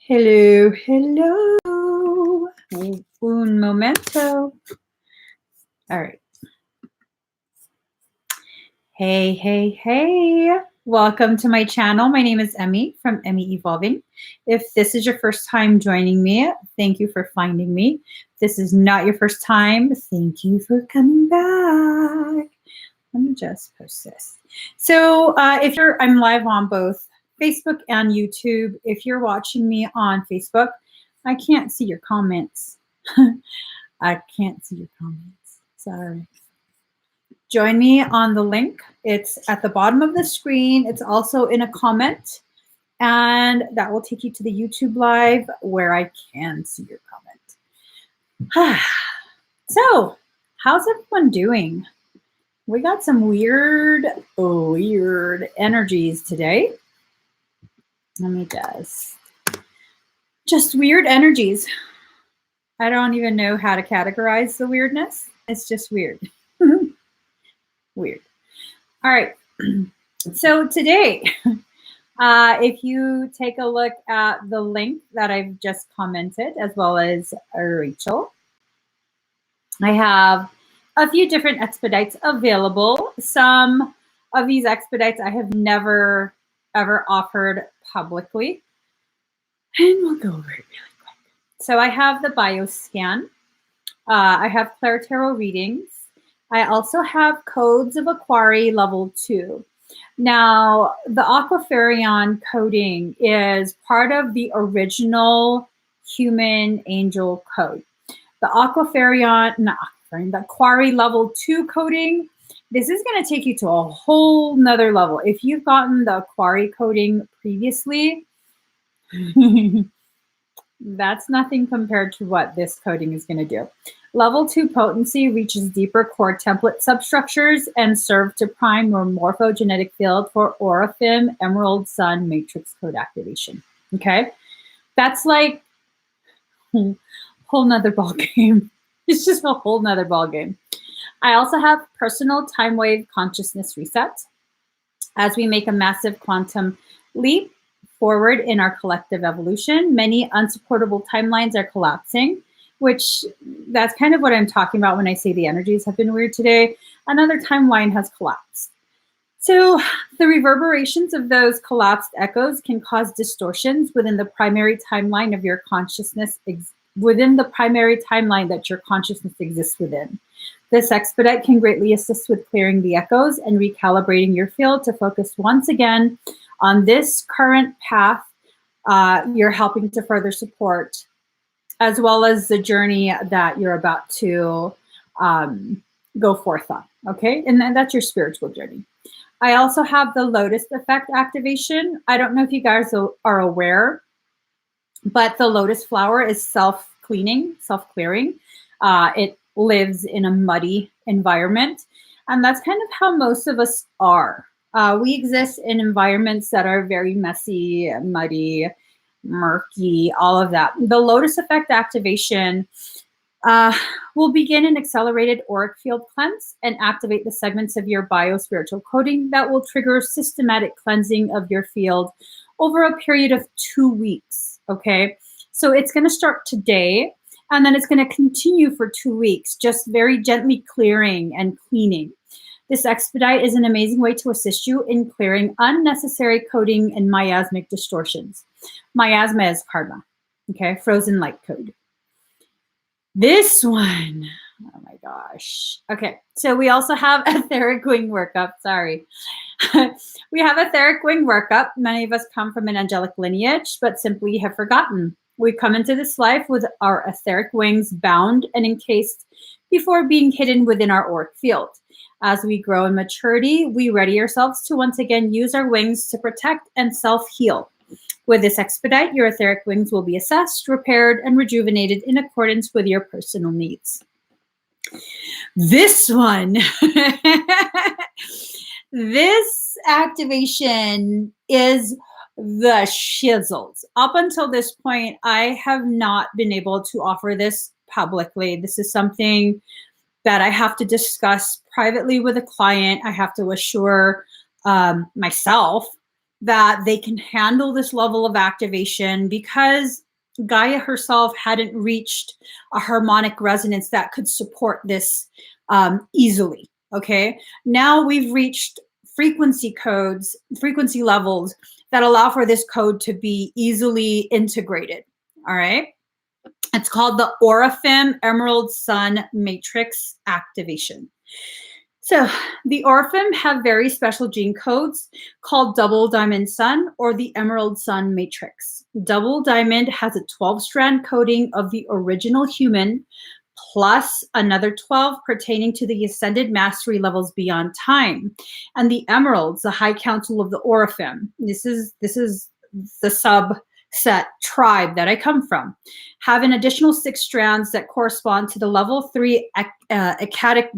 Hello, hello. Un momento. All right. Hey, hey, hey. Welcome to my channel. My name is Emmy from Emmy Evolving. If this is your first time joining me, thank you for finding me. If this is not your first time, thank you for coming back. Let me just post this. So I'm live on both Facebook and YouTube. If you're watching me on Facebook, I can't see your comments. I can't see your comments. Sorry. Join me on the link. It's at the bottom of the screen. It's also in a comment. And that will take you to the YouTube live where I can see your comment. So, how's everyone doing? We got some weird energies today. Let me just weird energies. I don't even know how to categorize the weirdness. It's just weird. Weird. All right. So today, if you take a look at the link that I've just commented, as well as Rachel, I have a few different expedites available. Some of these expedites I have never, ever offered publicly. And we'll go over it really quick. So I have the bioscan. I have Claire Tarot readings. I also have Codes of Aquari Level 2. Now, the Aquafarion coding is part of the original human angel code. The the Aquari Level 2 coding, this is going to take you to a whole nother level. If you've gotten the Aquari coding previously, that's nothing compared to what this coding is going to do. Level 2 potency reaches deeper core template substructures and serve to prime your morphogenetic field for Orifim Emerald Sun Matrix code activation. Okay? That's like a whole nother ball game. It's just a whole nother ball game. I also have personal time wave consciousness reset. As we make a massive quantum leap forward in our collective evolution, many unsupportable timelines are collapsing, which that's kind of what I'm talking about when I say the energies have been weird today. Another timeline has collapsed. So the reverberations of those collapsed echoes can cause distortions within the primary timeline of your consciousness, within the primary timeline that your consciousness exists within. This expedite can greatly assist with clearing the echoes and recalibrating your field to focus once again on this current path you're helping to further support, as well as the journey that you're about to go forth on, okay? And that's your spiritual journey. I also have the Lotus Effect activation. I don't know if you guys are aware, but the lotus flower is self-cleaning, self-clearing. It lives in a muddy environment, and that's kind of how most of us are. We exist in environments that are very messy, muddy, murky, all of that. The Lotus Effect activation will begin an accelerated auric field cleanse and activate the segments of your bio-spiritual coding that will trigger systematic cleansing of your field over a period of 2 weeks, okay? So it's going to start today, and then it's going to continue for 2 weeks, just very gently clearing and cleaning. This expedite is an amazing way to assist you in clearing unnecessary coding and miasmic distortions. Miasma is karma, okay? Frozen light code. This one, oh my gosh. Okay, so we also have etheric wing workup, sorry. We have etheric wing workup. Many of us come from an angelic lineage, but simply have forgotten. We come into this life with our etheric wings bound and encased before being hidden within our auric field. As we grow in maturity, we ready ourselves to once again use our wings to protect and self-heal. With this expedite, your etheric wings will be assessed, repaired, and rejuvenated in accordance with your personal needs. This one, this activation is the shizzles. Up until this point, I have not been able to offer this publicly. This is something that I have to discuss privately with a client. I have to assure myself that they can handle this level of activation because Gaia herself hadn't reached a harmonic resonance that could support this easily. Okay, now we've reached frequency codes, frequency levels that allow for this code to be easily integrated. All right, it's called the Orifim Emerald Sun Matrix activation. So the Orifim have very special gene codes called double diamond sun or the emerald sun matrix. Double diamond has a 12-strand coding of the original human plus another 12 pertaining to the ascended mastery levels beyond time. And the emeralds, the high council of the Orifim, this is the subset tribe that I come from, have an additional 6 strands that correspond to the level 3 ecstatic.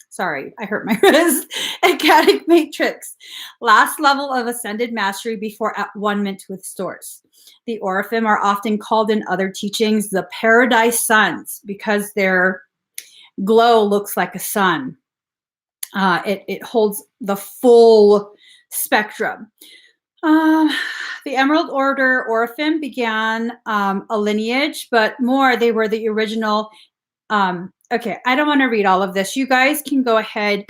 Sorry, I hurt my wrist. Ecstatic matrix. Last level of ascended mastery before at one-ment with source. The Orifim are often called in other teachings the paradise suns because their glow looks like a sun. It holds the full spectrum. The Emerald Order Orifim began a lineage, but more, they were the original. Okay, I don't want to read all of this. You guys can go ahead,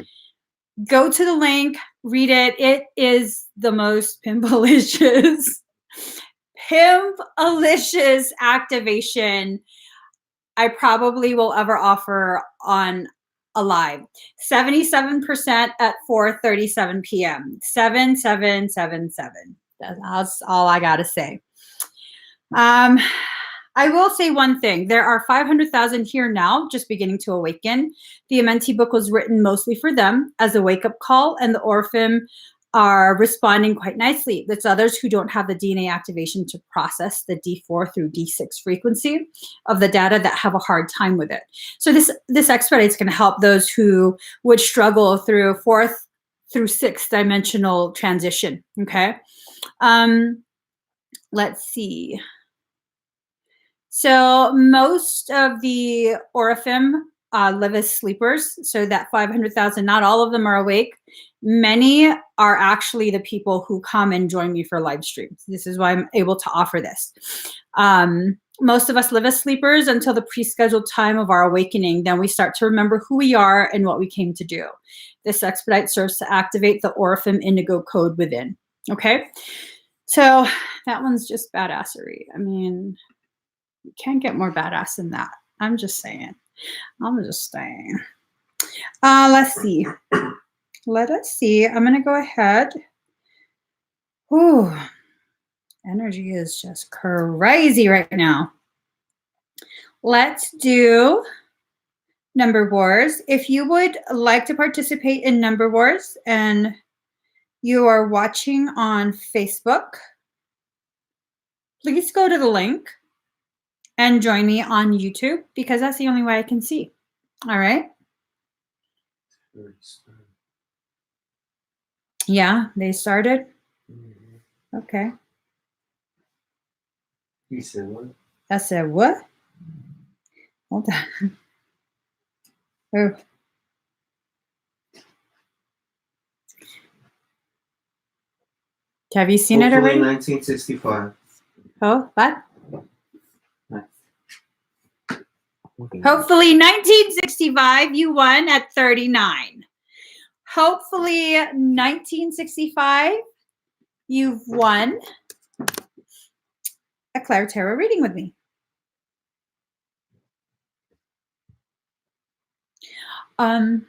go to the link, read it. It is the most pimpalicious activation I probably will ever offer on a live. 77% at 4:37 p.m. 7777. That's all I gotta say. I will say one thing. There are 500,000 here now just beginning to awaken. The Amenti book was written mostly for them as a wake-up call, and the Orifim are responding quite nicely. There's others who don't have the DNA activation to process the D4 through D6 frequency of the data that have a hard time with it. So this expedite is going to help those who would struggle through 4th through 6th dimensional transition, okay? Let's see. So most of the Orifim live as sleepers, so that 500,000, not all of them are awake. Many are actually the people who come and join me for live streams. This is why I'm able to offer this. Most of us live as sleepers until the pre-scheduled time of our awakening. Then we start to remember who we are and what we came to do. This expedite serves to activate the Orifim indigo code within. Okay, so that one's just badassery. I mean, you can't get more badass than that. I'm just saying. Let's see. Let us see. I'm going to go ahead. Ooh, energy is just crazy right now. Let's do number wars. If you would like to participate in number wars and you are watching on Facebook, please go to the link and join me on YouTube because that's the only way I can see. All right. Yeah, they started. Okay. You said what? I said what? Hold on. Oh. Have you seen it already? 1965. Oh, what? Hopefully 1965, you won at 39. Hopefully 1965, you've won a Claire Tarot reading with me. I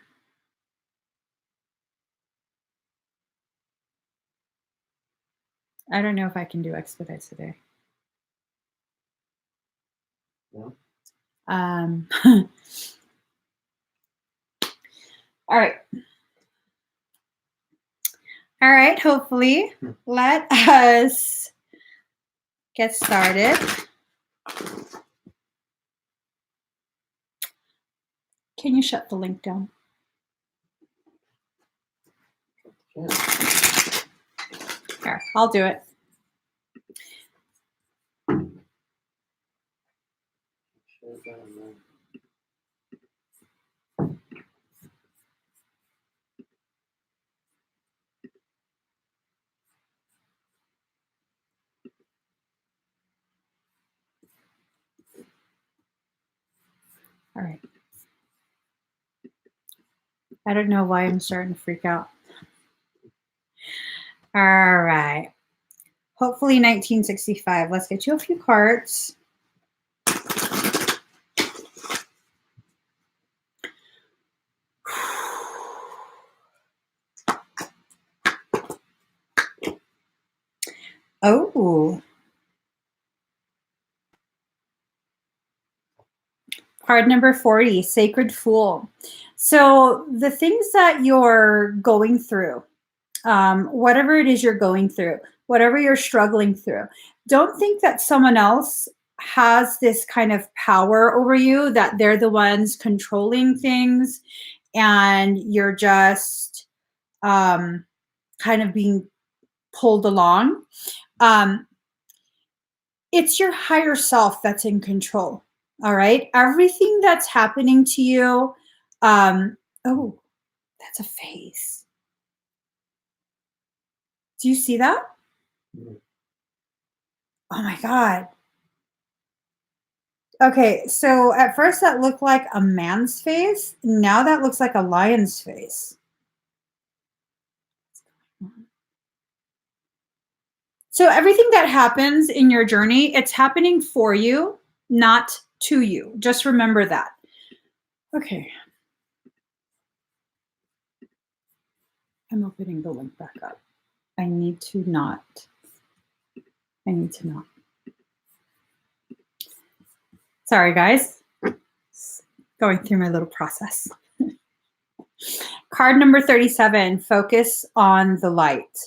don't know if I can do expedites today. No. All right. All right, hopefully, let us get started. Can you shut the link down? Yeah. Here, I'll do it. All right. I don't know why I'm starting to freak out. All right. Hopefully 1965. Let's get you a few cards. Oh. Card number 40, Sacred Fool. So the things that you're going through, whatever it is you're going through, whatever you're struggling through, don't think that someone else has this kind of power over you, that they're the ones controlling things and you're just kind of being pulled along. It's your higher self that's in control. All right. Everything that's happening to you. Oh, that's a face. Do you see that? Oh my God. Okay. So at first that looked like a man's face. Now that looks like a lion's face. So everything that happens in your journey, it's happening for you, not to you. Just remember that. Okay. I'm opening the link back up. I need to not. Sorry, guys. Going through my little process. Card number 37, focus on the light.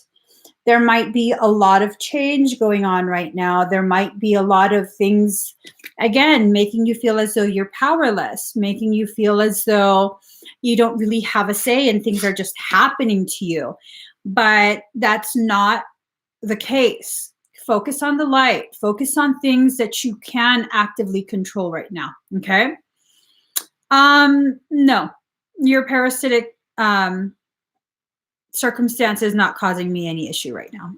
There might be a lot of change going on right now. There might be a lot of things, again, making you feel as though you're powerless, making you feel as though you don't really have a say and things are just happening to you. But that's not the case. Focus on the light. Focus on things that you can actively control right now. Okay? No. Your parasitic circumstance is not causing me any issue right now.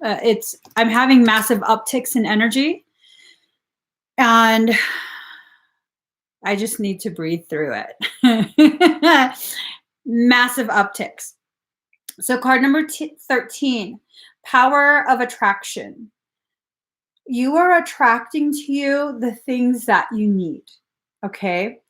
I'm having massive upticks in energy, and I just need to breathe through it. Massive upticks. So card number 13, power of attraction. You are attracting to you the things that you need. Okay?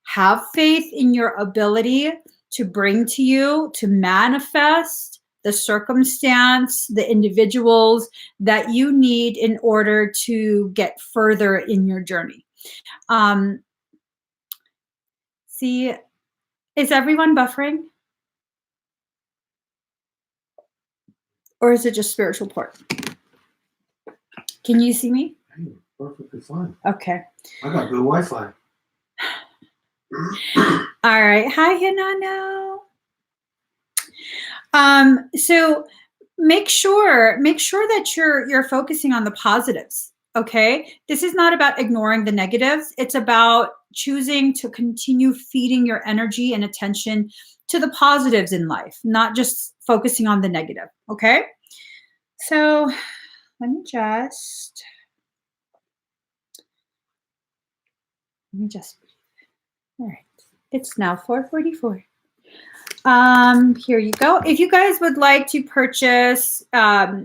Have faith in your ability to bring to you, to manifest the circumstance, the individuals that you need in order to get further in your journey. See, is everyone buffering? Or is it just spiritual port? Can you see me? Perfectly fine. Okay. I got good Wi-Fi. All right. Hi, Hinano. So make sure that you're focusing on the positives. Okay. This is not about ignoring the negatives. It's about choosing to continue feeding your energy and attention to the positives in life, not just focusing on the negative. Okay. So let me just all right. It's now 4:44. Here you go. If you guys would like to purchase a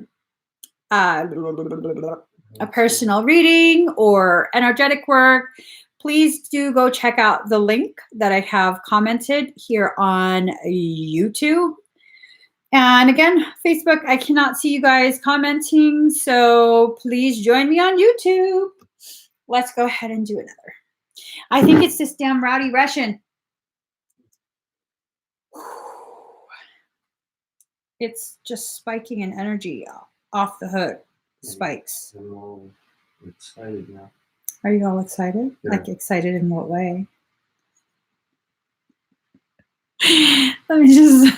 personal reading or energetic work, please do go check out the link that I have commented here on YouTube. And again, Facebook, I cannot see you guys commenting, so please join me on YouTube. Let's go ahead and do another. I think it's this damn rowdy Russian. It's just spiking in energy off the hook. Spikes. I'm all excited now. Are you all excited? Yeah. Like excited in what way? Let me just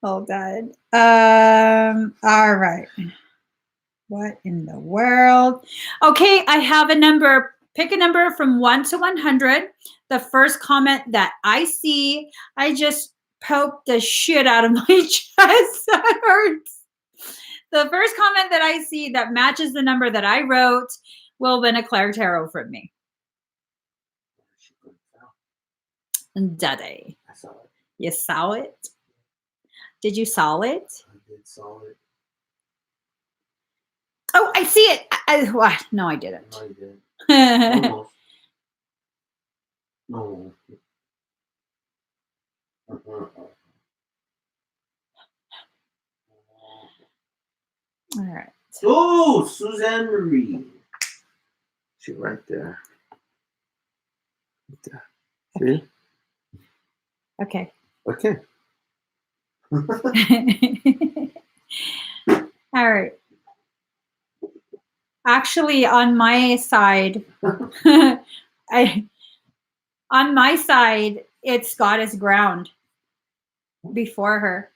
oh God. All right. What in the world? Okay, I have a number. Pick a number from 1 to 100. The first comment that I see, I just poked the shit out of my chest. That hurts. The first comment that I see that matches the number that I wrote will win a Claire Tarot from me. Daddy. I saw it. You saw it? Did you saw it? I did saw it. Oh, I see it. What? No, I didn't. No, you didn't. Almost. No. All right. Oh, Suzanne Marie. She's right there. Right there. See? Okay. Okay. All right. Actually, on my side, on my side, it's goddess ground before her,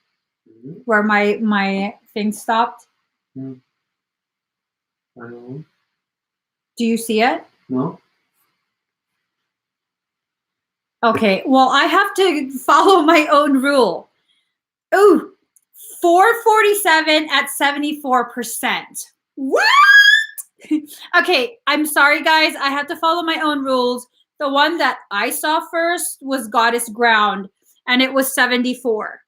where my thing stopped. I don't know. Do you see it? No. Okay. Well, I have to follow my own rule. Ooh, 447 at 74%. What? Okay, I'm sorry, guys. I have to follow my own rules. The one that I saw first was Goddess Ground, and it was 74.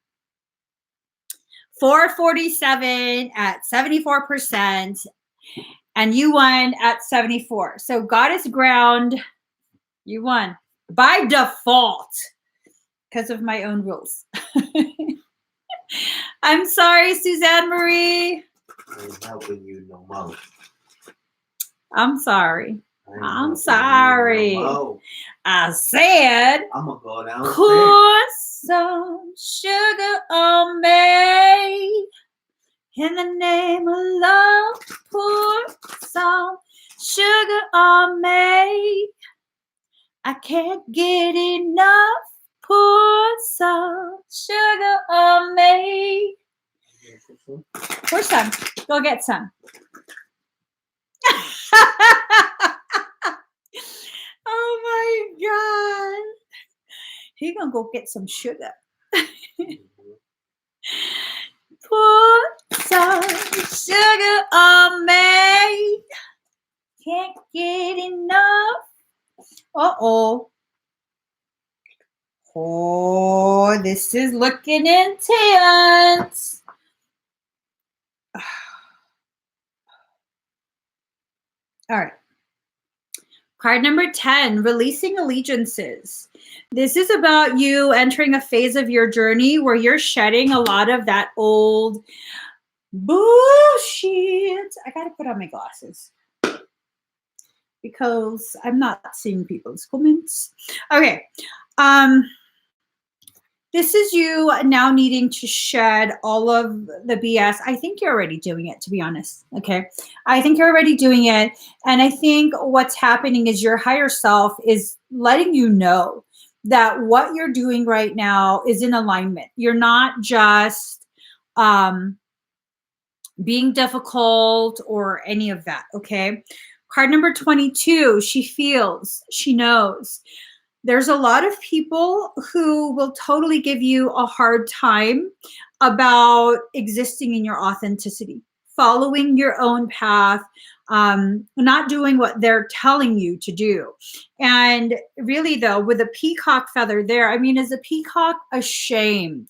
447 at 74%, and you won at 74. So Goddess Ground, you won by default because of my own rules. I'm sorry, Suzanne Marie. I'm helping you no more. I'm sorry. I'm helping sorry. you no more. I said, I'm gonna go downstairs. put some sugar on me. In the name of love, put some sugar on me. I can't get enough. Put some sugar on me. Where's some? Go get some. Oh my God. He gonna go get some sugar. Put some sugar on me. Can't get enough. Uh-oh. Oh, this is looking intense. All right. Card number 10, releasing allegiances. This is about you entering a phase of your journey where you're shedding a lot of that old bullshit. I got to put on my glasses because I'm not seeing people's comments. Okay. This is you now needing to shed all of the BS. I think you're already doing it, to be honest. Okay. I think you're already doing it. And I think what's happening is your higher self is letting you know that what you're doing right now is in alignment. You're not just being difficult or any of that. Okay. Card number 22, she feels, she knows. There's a lot of people who will totally give you a hard time about existing in your authenticity, following your own path, not doing what they're telling you to do. And really, though, with a peacock feather there, I mean, is a peacock ashamed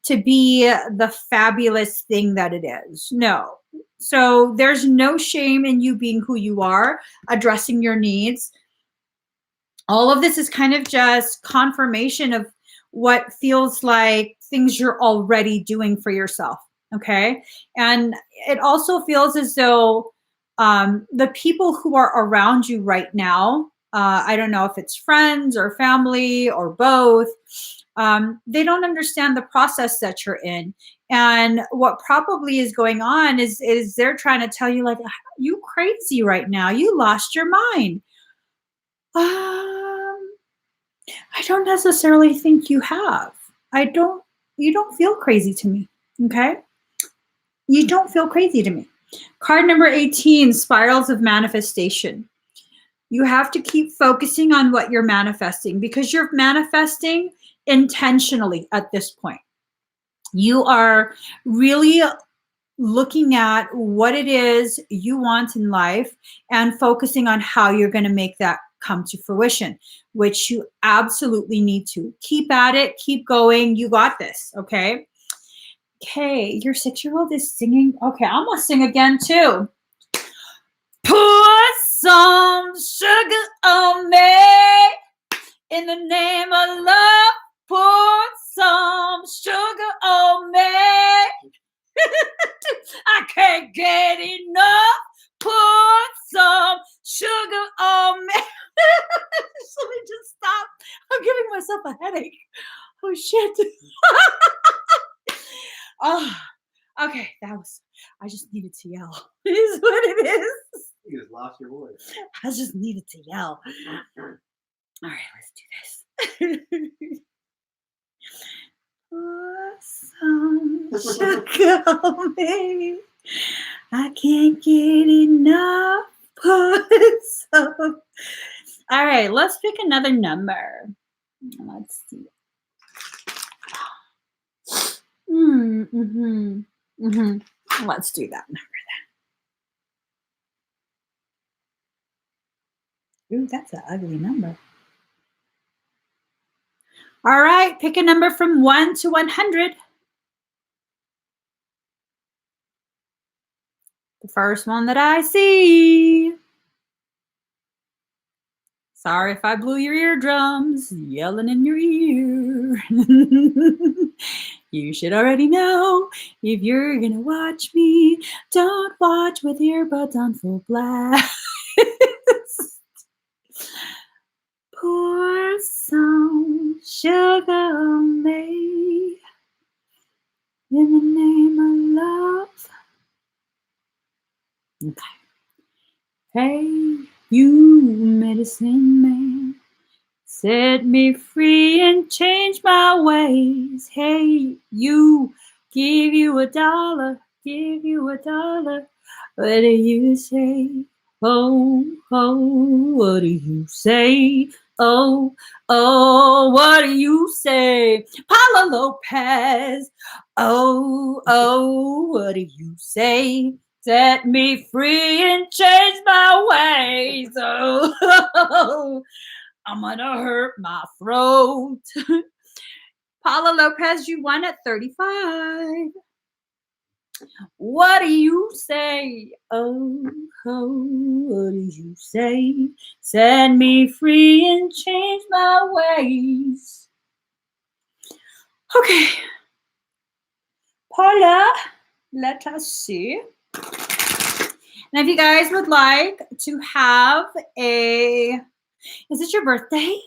to be the fabulous thing that it is? No. So there's no shame in you being who you are, addressing your needs. All of this is kind of just confirmation of what feels like things you're already doing for yourself. Okay. And it also feels as though the people who are around you right now, I don't know if it's friends or family or both, they don't understand the process that you're in. And what probably is going on is they're trying to tell you, like, you crazy right now. You lost your mind. I don't necessarily think you have. You don't feel crazy to me. Okay. You don't feel crazy to me. Card number 18, spirals of manifestation. You have to keep focusing on what you're manifesting because you're manifesting intentionally at this point. You are really looking at what it is you want in life and focusing on how you're going to make that come to fruition, which you absolutely need to. Keep at it, keep going. You got this, okay? Okay, your 6-year-old is singing. Okay, I'm gonna sing again too. Put some sugar on me in the name of love. Put some sugar on me. I can't get enough. Put some sugar on me. So let me just stop. I'm giving myself a headache. Oh shit. Oh, okay. I just needed to yell. It is what it is. You just lost your voice. I just needed to yell. All right, let's do this. Put some sugar on me. I can't get enough. Put some. All right, let's pick another number. Let's see. Let's do that number then. Ooh, that's an ugly number. All right, pick a number from 1 to 100. The first one that I see. Sorry if I blew your eardrums, yelling in your ear. You should already know, if you're gonna watch me, don't watch with earbuds on full blast. Pour some sugar on me in the name of love. Okay. Hey, you medicine man, set me free and change my ways. Hey, you, give you $1. What do you say? Oh, what do you say? Oh, what do you say? Paula Lopez. Oh, what do you say? Set me free and change my ways. Oh, I'm gonna hurt my throat. Paula Lopez, you won at 35. What do you say? Oh, what do you say? Set me free and change my ways. Okay. Paula, let us see. And if you guys would like to have is it your birthday?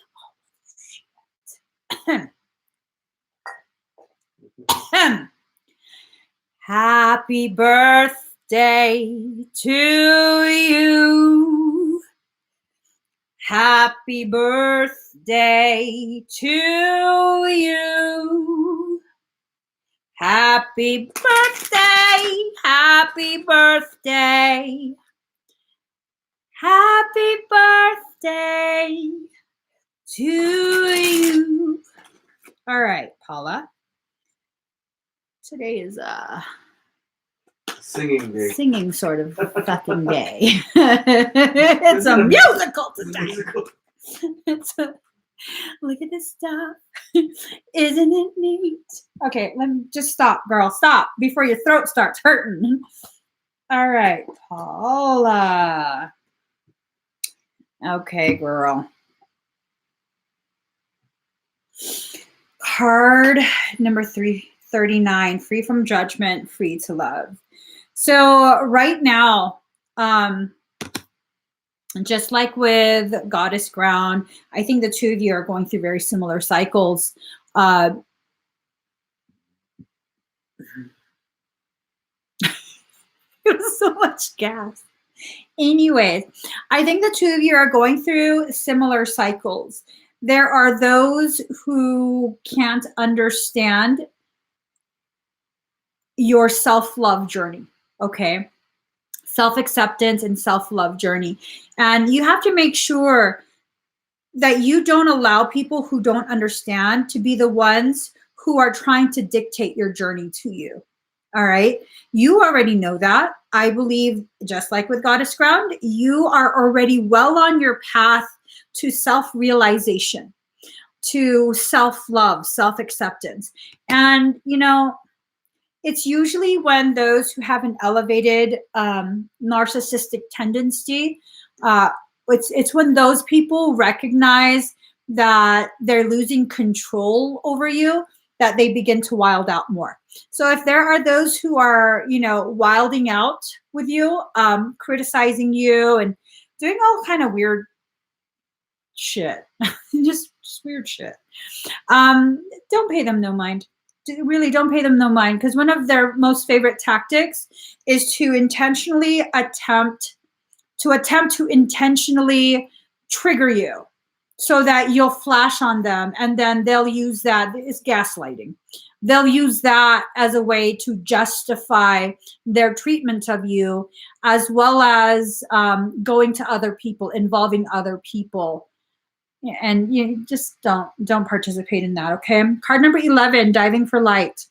Happy birthday to you. Happy birthday to you. Happy birthday. Happy birthday. Happy birthday to you. All right, Paula. Today is Singing day. Singing sort of fucking day. It's a musical today. It's a, look at this stuff. Isn't it neat? Okay, let me just stop, girl. Stop before your throat starts hurting. All right, Paula. Okay, girl. Card number 339, free from judgment, free to love. So right now, just like with Goddess Ground, I think the two of you are going through very similar cycles. It was so much gas. Anyways, I think the two of you are going through similar cycles. There are those who can't understand your self-love journey, okay? Self-acceptance and self-love journey. And you have to make sure that you don't allow people who don't understand to be the ones who are trying to dictate your journey to you. All right. You already know that. I believe, just like with Goddess Ground, you are already well on your path to self-realization, to self-love, self-acceptance. And, it's usually when those who have an elevated narcissistic tendency, it's when those people recognize that they're losing control over you, that they begin to wild out more. So if there are those who are, wilding out with you, criticizing you and doing all kind of weird shit, just weird shit, don't pay them no mind. Really don't pay them no mind, because one of their most favorite tactics is to attempt to intentionally trigger you so that you'll flash on them, and then they'll use that. It's gaslighting. They'll use that as a way to justify their treatment of you, as well as going to other people, involving other people. And you just don't participate in that, okay? Card number 11, diving for light.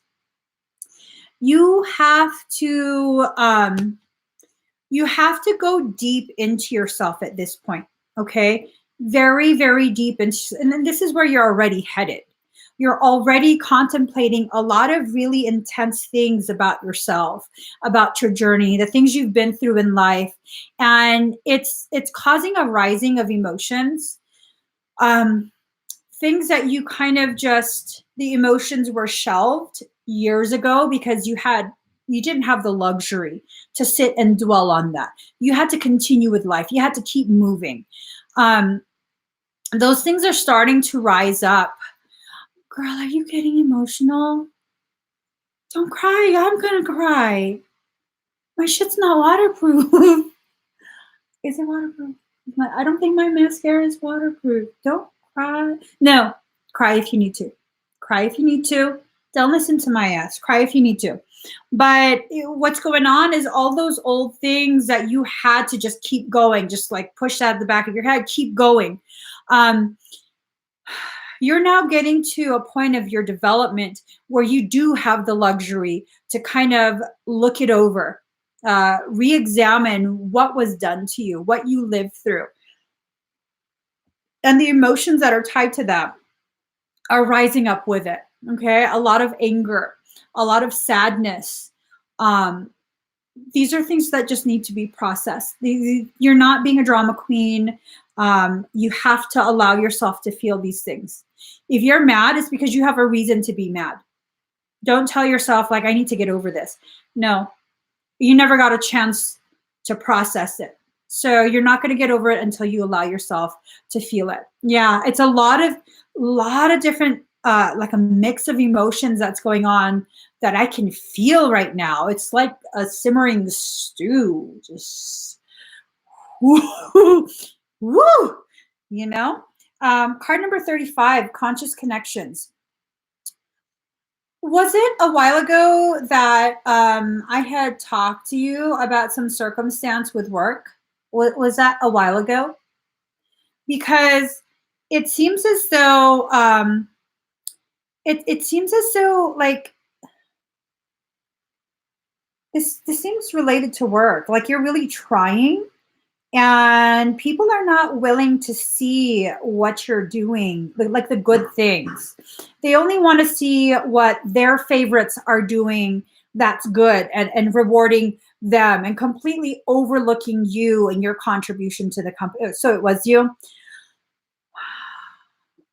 You have to go deep into yourself at this point, okay? Very, very deep. And then this is where you're already headed. You're already contemplating a lot of really intense things about yourself, about your journey, the things you've been through in life. And it's causing a rising of emotions. Things that you kind of the emotions were shelved years ago because you didn't have the luxury to sit and dwell on that. You had to continue with life. You had to keep moving. Those things are starting to rise up. Girl, are you getting emotional? Don't cry. I'm going to cry. My shit's not waterproof. Is it waterproof? I don't think my mascara is waterproof. Don't cry. No, cry if you need to. Cry if you need to. Don't listen to my ass. Cry if you need to. But what's going on is all those old things that you had to just keep going, just like push that at the back of your head, keep going. You're now getting to a point of your development where you do have the luxury to kind of look it over, re-examine what was done to you, what you lived through. And the emotions that are tied to that are rising up with it, okay? A lot of anger, a lot of sadness. These are things that just need to be processed. You're not being a drama queen. You have to allow yourself to feel these things. If you're mad, it's because you have a reason to be mad. Don't tell yourself, like, I need to get over this. No, you never got a chance to process it. So you're not going to get over it until you allow yourself to feel it. Yeah, it's a lot of different, like a mix of emotions that's going on that I can feel right now. It's like a simmering stew, just woo, woo, Card number 35, conscious connections. Was it a while ago that I had talked to you about some circumstance with work? Was that a while ago? Because it seems as though it seems as though like this seems related to work. Like you're really trying, and people are not willing to see what you're doing, like the good things. They only want to see what their favorites are doing that's good, and rewarding them, and completely overlooking you and your contribution to the company. So it was you.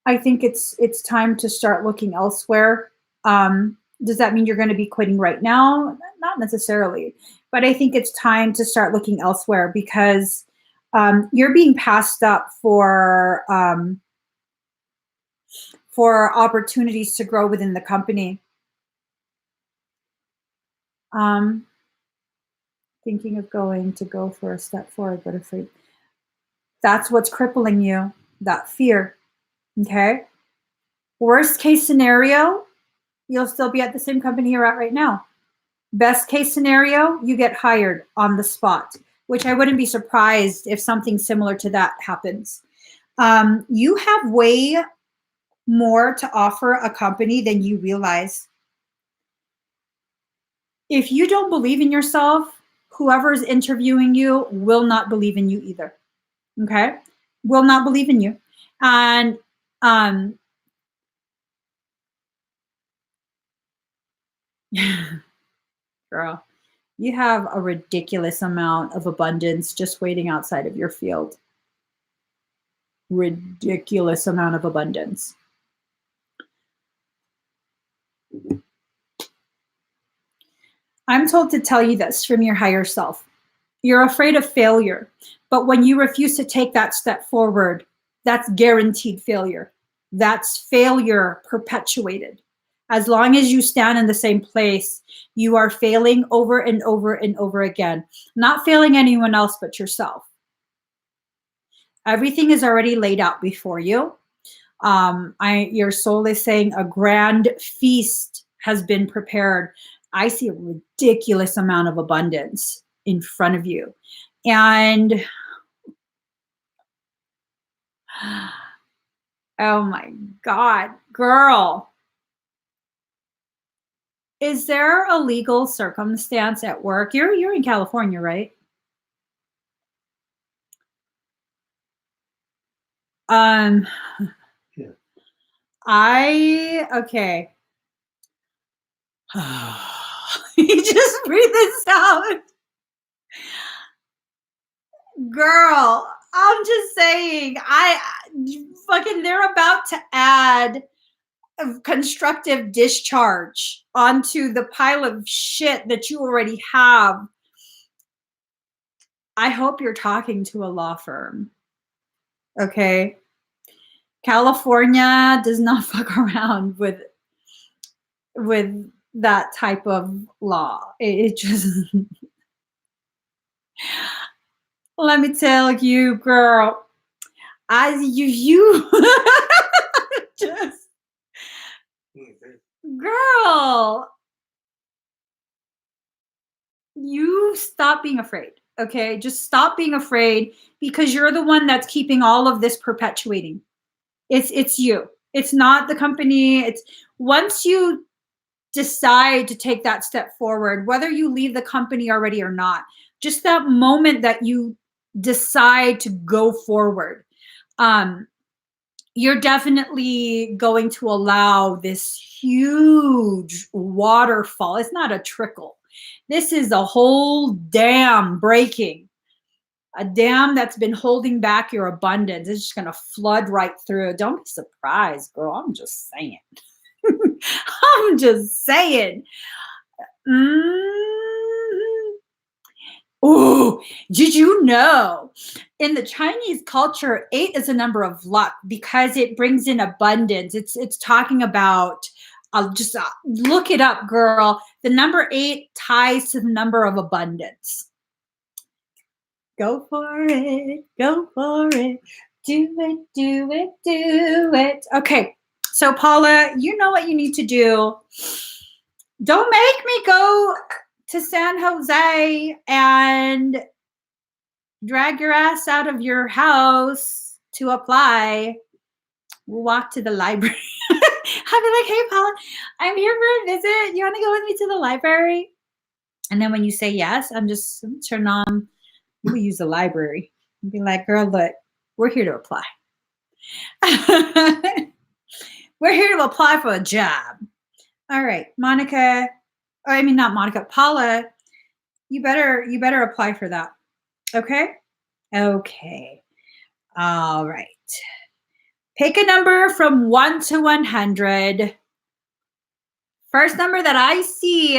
I think it's time to start looking elsewhere. Does that mean you're going to be quitting right now? Not necessarily, but I think it's time to start looking elsewhere, because you're being passed up for opportunities to grow within the company. Thinking of go for a step forward, but afraid. That's what's crippling you, that fear. Okay. Worst case scenario, you'll still be at the same company you're at right now. Best case scenario, you get hired on the spot, which I wouldn't be surprised if something similar to that happens. You have way more to offer a company than you realize. If you don't believe in yourself, whoever is interviewing you will not believe in you either. Okay? will not believe in you. And girl, you have a ridiculous amount of abundance just waiting outside of your field. Ridiculous amount of abundance. I'm told to tell you this from your higher self. You're afraid of failure, but when you refuse to take that step forward, that's guaranteed failure. That's failure perpetuated. As long as you stand in the same place, you are failing over and over and over again. Not failing anyone else but yourself. Everything is already laid out before you. Your soul is saying a grand feast has been prepared. I see a ridiculous amount of abundance in front of you. And oh my God, girl. Is there a legal circumstance at work? You're in California, right? Yeah. Okay. You just breathe this out. Girl, I'm just saying, they're about to add a constructive discharge onto the pile of shit that you already have. I hope you're talking to a law firm. Okay. California does not fuck around with that type of law. It just let me tell you, girl, you just girl, you stop being afraid. Okay, just stop being afraid, because you're the one that's keeping all of this perpetuating. It's you. It's not the company. It's once you decide to take that step forward, whether you leave the company already or not, just that moment that you decide to go forward, you're definitely going to allow this huge waterfall. It's not a trickle. This is a whole dam breaking. A dam that's been holding back your abundance. It's just going to flood right through. Don't be surprised, girl. I'm just saying. I'm just saying. Oh, did you know in the Chinese culture, 8 is a number of luck because it brings in abundance. It's talking about, just look it up, girl. The number 8 ties to the number of abundance. Go for it. Go for it. Do it, do it, do it. Okay. So Paula, you know what you need to do. Don't make me go to San Jose and drag your ass out of your house to apply. We'll walk to the library. I'll be like, hey, Paula, I'm here for a visit. You want to go with me to the library? And then when you say yes, I'm just going to turn on. We use the library and be like, girl, look, we're here to apply. We're here to apply for a job. All right, Monica, or I mean, not Monica, Paula, you better apply for that. Okay? Okay. All right. Pick a number from 1 to 100. First number that I see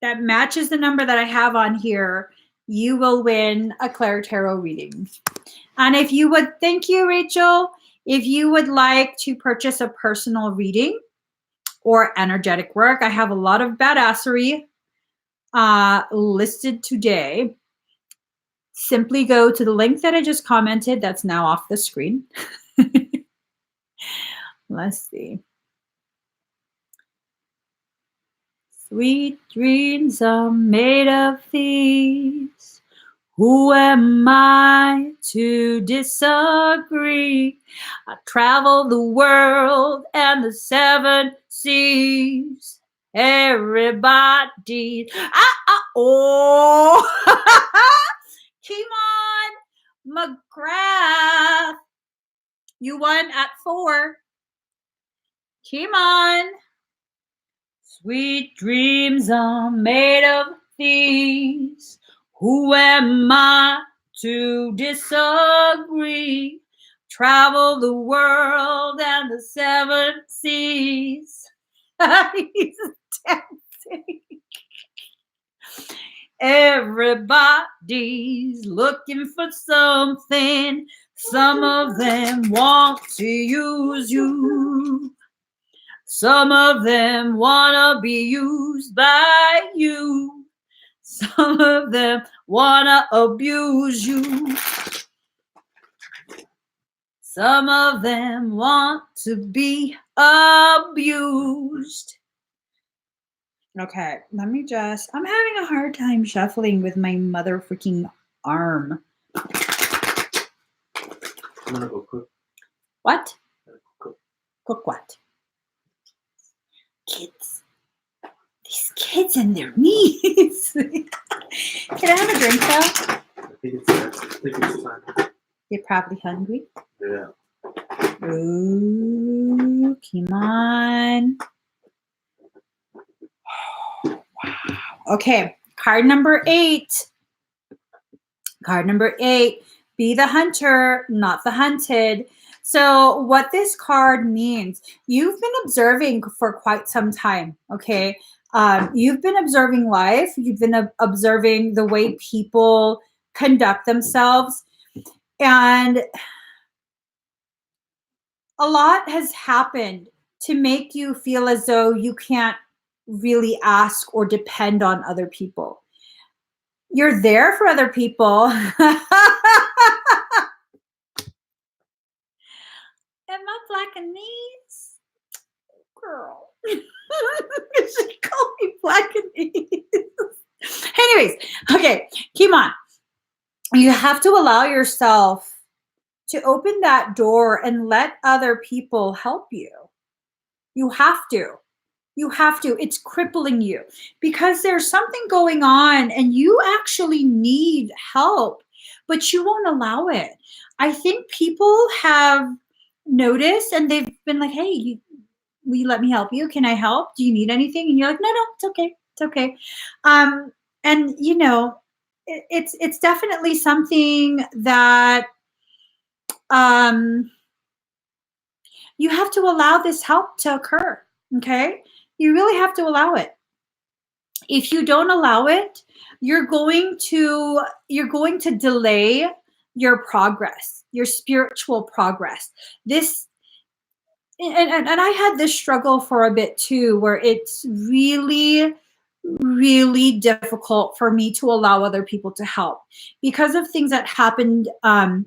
that matches the number that I have on here, you will win a Claire Tarot reading. And if you would, thank you, Rachel. If you would like to purchase a personal reading or energetic work, I have a lot of badassery listed today. Simply go to the link that I just commented. That's now off the screen. Let's see. Sweet dreams are made of these. Who am I to disagree? I travel the world and the 7 seas. Everybody. Oh. Come on. McGrath. You won at 4. Come on. Sweet dreams are made of these. Who am I to disagree? Travel the world and the 7 seas. He's dancing. Everybody's looking for something. Some of them want to use you. Some of them want to be used by you. Some of them want to abuse you. Some of them want to be abused. Okay, let me just, I'm having a hard time shuffling with my mother freaking arm. I'm gonna go cook. What? Cook. Cook what? Kids. These kids and their knees. Can I have a drink though? I think it's time. You're probably hungry. Yeah. Ooh, come on. Wow. Okay, card number 8. Card number 8. Be the hunter, not the hunted. So what this card means, you've been observing for quite some time, okay? You've been observing life. You've been observing the way people conduct themselves. And a lot has happened to make you feel as though you can't really ask or depend on other people. You're there for other people. Am I black and knees? Girl. She called me black and knees. Anyways, okay, keep on. You have to allow yourself to open that door and let other people help you. You have to. You have to. It's crippling you because there's something going on and you actually need help, but you won't allow it. I think people have noticed and they've been like, hey, will you let me help you? Can I help? Do you need anything? And you're like, no, it's okay. It's okay. And you know, it's definitely something that you have to allow this help to occur. Okay. You really have to allow it. If you don't allow it, you're going to delay your progress, your spiritual progress. This and I had this struggle for a bit too, where it's really, really difficult for me to allow other people to help because of things that happened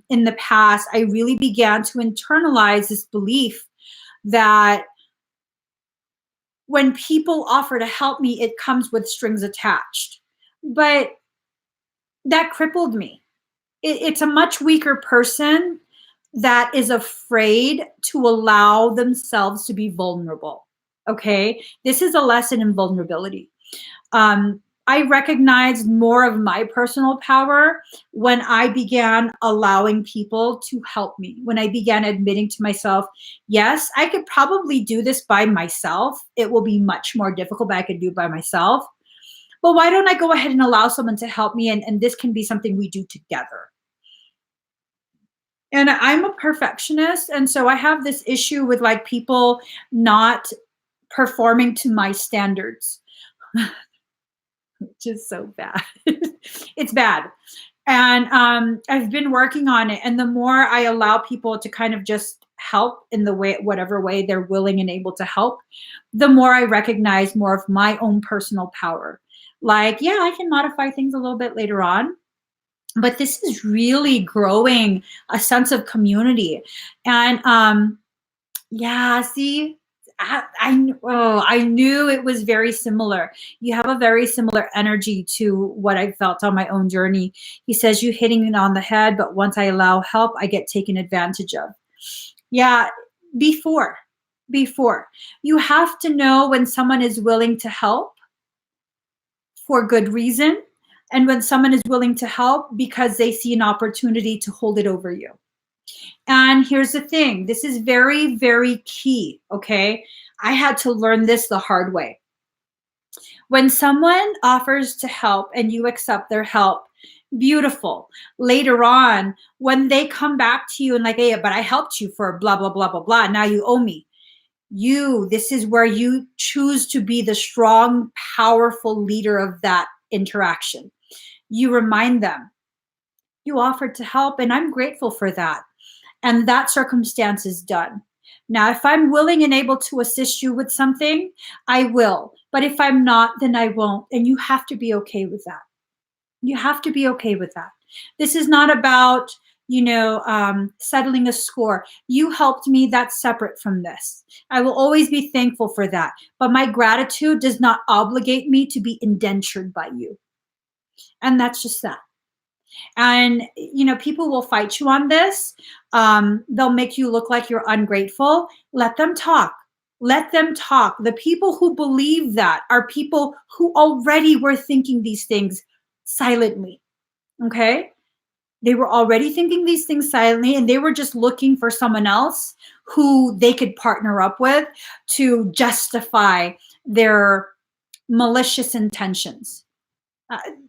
in the past. I really began to internalize this belief that when people offer to help me, it comes with strings attached. But that crippled me. It's a much weaker person that is afraid to allow themselves to be vulnerable. Okay? This is a lesson in vulnerability. I recognized more of my personal power when I began allowing people to help me, when I began admitting to myself, yes, I could probably do this by myself. It will be much more difficult, but I could do it by myself. But why don't I go ahead and allow someone to help me? And this can be something we do together. And I'm a perfectionist. And so I have this issue with like people not performing to my standards. Which is so bad. It's bad. And I've been working on it. And the more I allow people to kind of just help in the way, whatever way they're willing and able to help, the more I recognize more of my own personal power. Like, yeah, I can modify things a little bit later on, but this is really growing a sense of community. And yeah, see, I knew it was very similar. You have a very similar energy to what I felt on my own journey. He says, you hitting it on the head, but once I allow help, I get taken advantage of. Yeah, before. You have to know when someone is willing to help for good reason, And when someone is willing to help because they see an opportunity to hold it over you. And here's the thing, this is very, very key, okay? I had to learn this the hard way. When someone offers to help and you accept their help, beautiful. Later on, when they come back to you and like, hey, but I helped you for blah, blah, blah, blah, blah, now you owe me. This is where you choose to be the strong, powerful leader of that interaction. You remind them, you offered to help and I'm grateful for that. And that circumstance is done. Now, if I'm willing and able to assist you with something, I will. But if I'm not, then I won't. And you have to be okay with that. You have to be okay with that. This is not about, settling a score. You helped me, that's separate from this. I will always be thankful for that. But my gratitude does not obligate me to be indentured by you. And that's just that. And people will fight you on this. They'll make you look like you're ungrateful. Let them talk. Let them talk. The people who believe that are people who already were thinking these things silently. Okay? They were already thinking these things silently, and they were just looking for someone else who they could partner up with to justify their malicious intentions.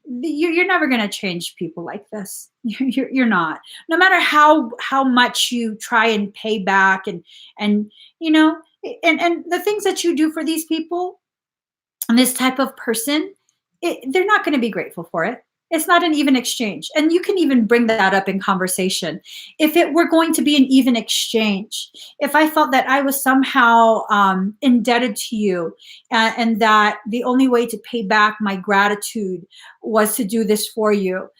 You're never going to change people like this. You're not. No matter how much you try and pay back and the things that you do for these people and this type of person, they're not going to be grateful for it. It's not an even exchange. And you can even bring that up in conversation. If it were going to be an even exchange, if I felt that I was somehow indebted to you and that the only way to pay back my gratitude was to do this for you,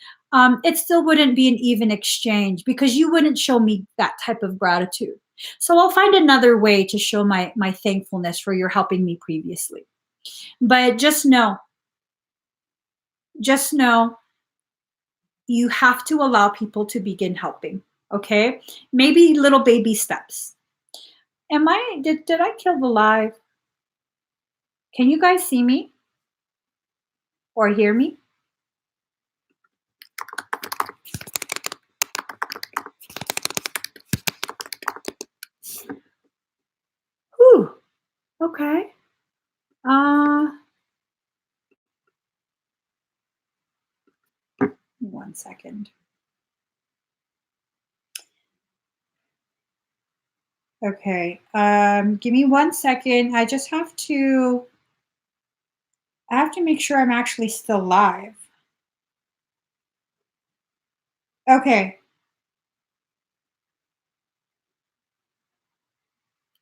it still wouldn't be an even exchange because you wouldn't show me that type of gratitude. So I'll find another way to show my thankfulness for your helping me previously. But just know, you have to allow people to begin helping, okay? Maybe little baby steps. Did I kill the live? Can you guys see me or hear me? Whew, okay. 1 second. Okay, give me 1 second. I have to make sure I'm actually still live. Okay.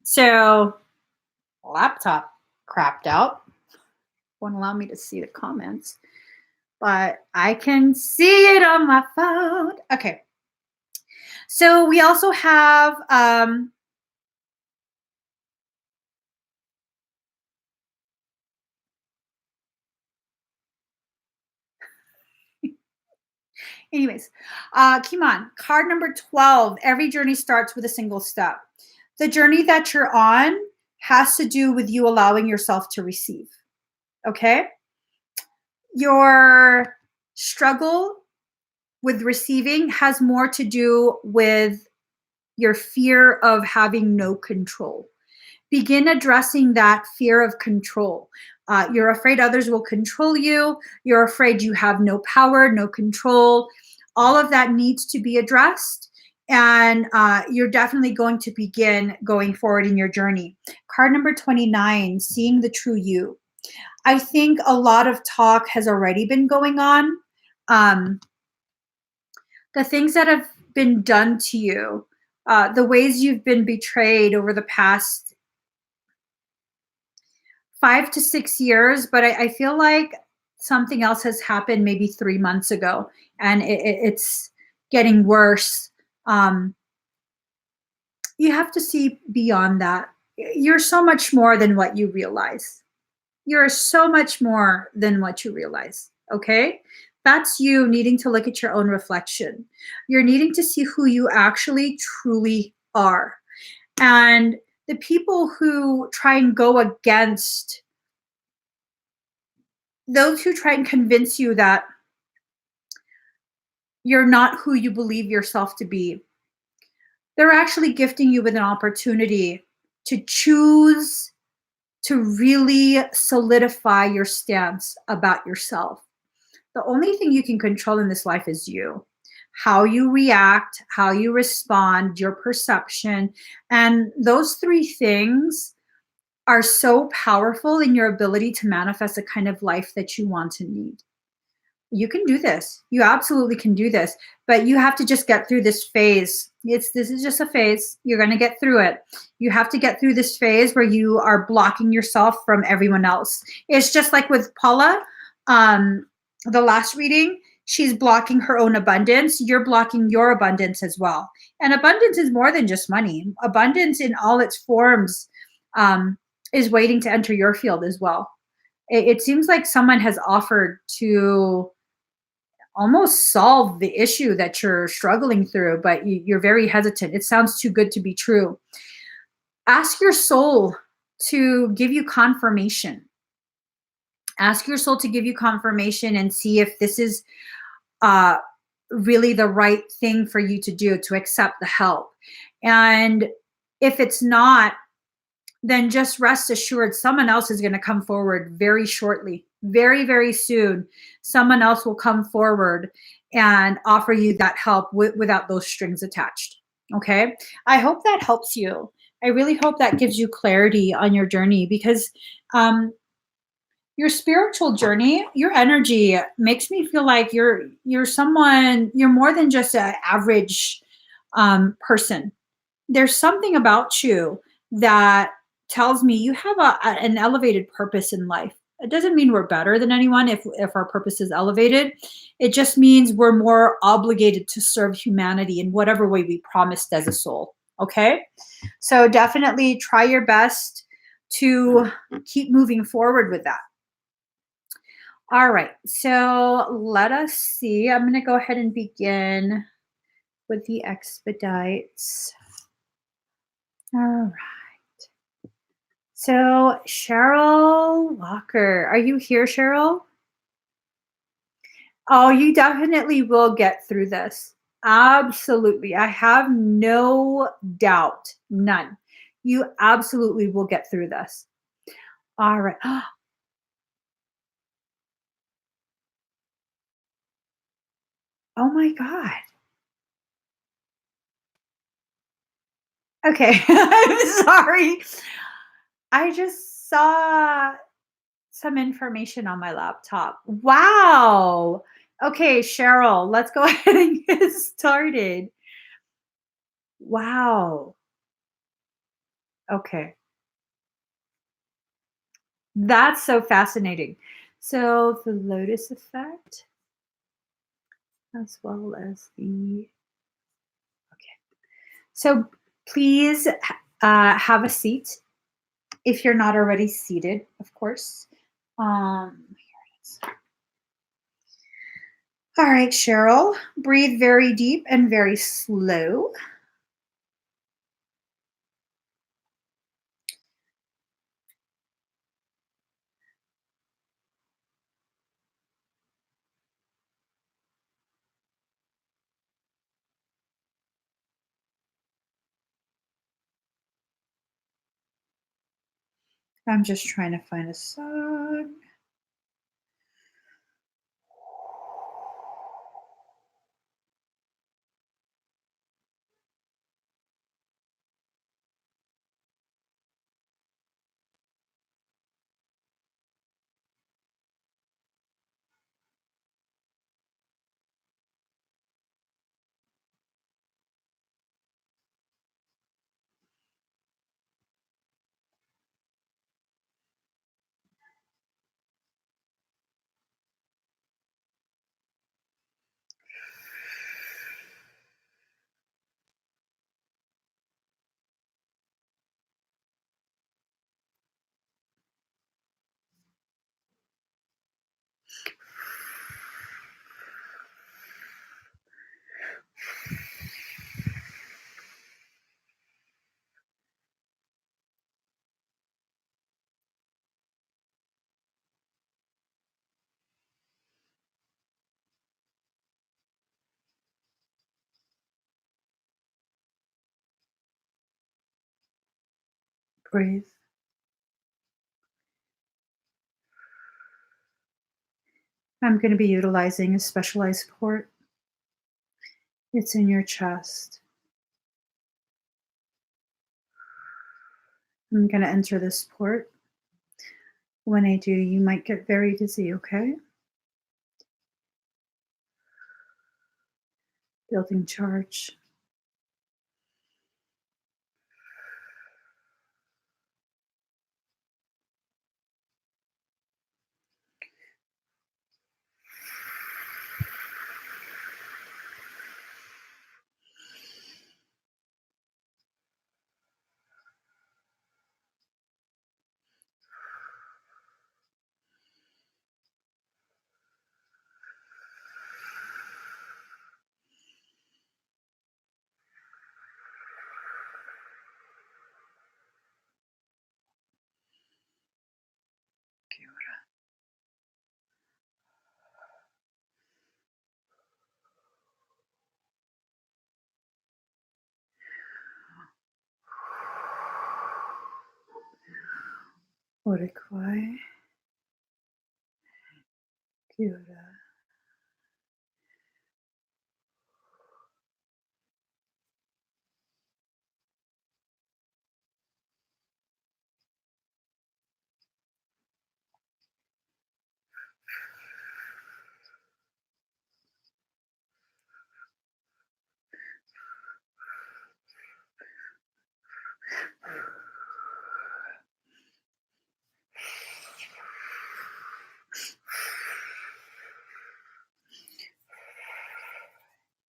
So, laptop crapped out. Won't allow me to see the comments, but I can see it on my phone. Okay. So we also have anyways, Kimon, card number 12. Every journey starts with a single step. The journey that you're on has to do with you allowing yourself to receive. Okay? Your struggle with receiving has more to do with your fear of having no control. Begin addressing that fear of control. You're afraid others will control you. You're afraid you have no power, no control. All of that needs to be addressed. And you're definitely going to begin going forward in your journey. Card number 29, seeing the true you. I think a lot of talk has already been going on. The things that have been done to you, the ways you've been betrayed over the past 5 to 6 years, but I feel like something else has happened maybe 3 months ago, and it's getting worse. You have to see beyond that. You're so much more than what you realize. You're so much more than what you realize, okay? That's you needing to look at your own reflection. You're needing to see who you actually truly are. And the people who try and go against, those who try and convince you that you're not who you believe yourself to be. They're actually gifting you with an opportunity to choose to really solidify your stance about yourself. The only thing you can control in this life is you. How you react, how you respond, your perception. And those three things are so powerful in your ability to manifest the kind of life that you want to need. You can do this. You absolutely can do this, but you have to just get through this phase. This is just a phase. You're going to get through it. You have to get through this phase where you are blocking yourself from everyone else. It's just like with Paula, the last reading, she's blocking her own abundance. You're blocking your abundance as well. And abundance is more than just money. Abundance in all its forms is waiting to enter your field as well. It seems like someone has offered to almost solve the issue that you're struggling through, but you're very hesitant. It sounds too good to be true. Ask your soul to give you confirmation. Ask your soul to give you confirmation and see if this is really the right thing for you to do, to accept the help. And if it's not, then just rest assured someone else is going to come forward very shortly, very, very soon. Someone else will come forward and offer you that help without those strings attached. Okay. I hope that helps you. I really hope that gives you clarity on your journey, because your spiritual journey, your energy makes me feel like you're someone, you're more than just an average person. There's something about you that tells me you have an elevated purpose in life. It doesn't mean we're better than anyone if our purpose is elevated. It just means we're more obligated to serve humanity in whatever way we promised as a soul. Okay? So definitely try your best to keep moving forward with that. All right. So let us see. I'm going to go ahead and begin with the expedites. All right. So, Cheryl Walker, are you here, Cheryl? Oh, you definitely will get through this. Absolutely. I have no doubt, none. You absolutely will get through this. All right. Oh my God. Okay. I'm sorry. I just saw some information on my laptop. Wow. Okay, Cheryl, let's go ahead and get started. Wow. Okay. That's so fascinating. So the lotus effect, as well as the, okay. So please have a seat if you're not already seated, of course. Here it is. All right, Cheryl, breathe very deep and very slow. I'm just trying to find a song. Breathe. I'm going to be utilizing a specialized port. It's in your chest. I'm going to enter this port. When I do, you might get very dizzy, okay? Building charge. Orekwai. Kia ora.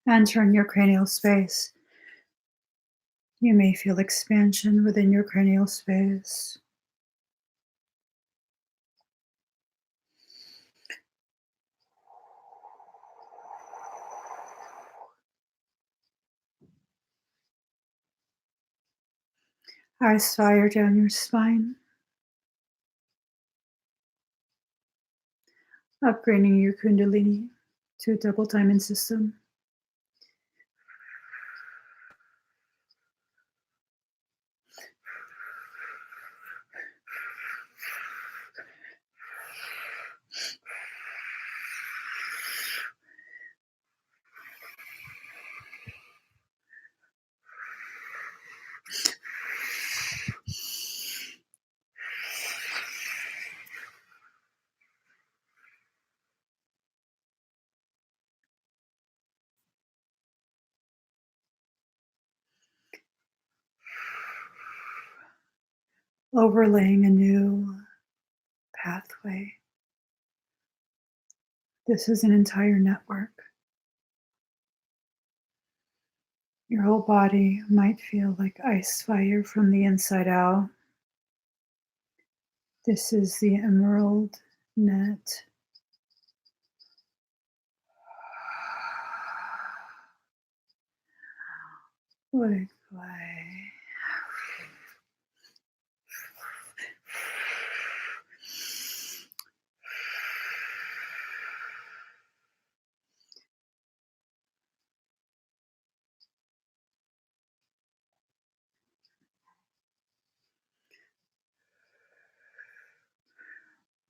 Entering your cranial space. You may feel expansion within your cranial space. Eyes fire down your spine. Upgrading your Kundalini to a double diamond system. Overlaying a new pathway. This is an entire network. Your whole body might feel like ice fire from the inside out. This is the emerald net. Orekwai.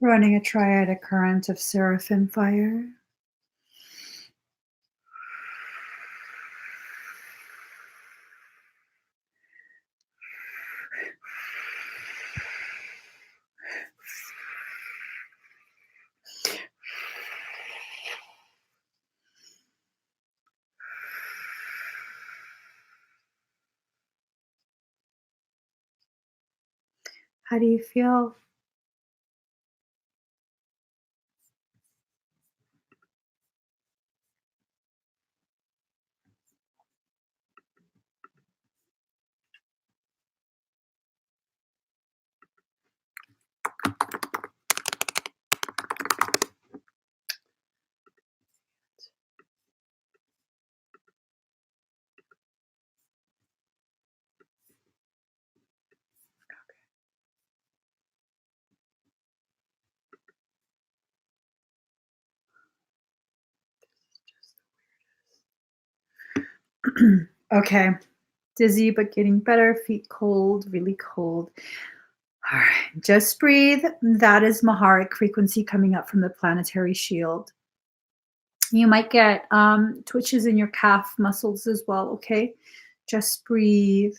Running a triadic current of seraphim fire. How do you feel? Okay. Dizzy, but getting better. Feet cold, really cold. All right, just breathe. That is Maharic frequency coming up from the planetary shield. You might get twitches in your calf muscles as well, okay? Just breathe.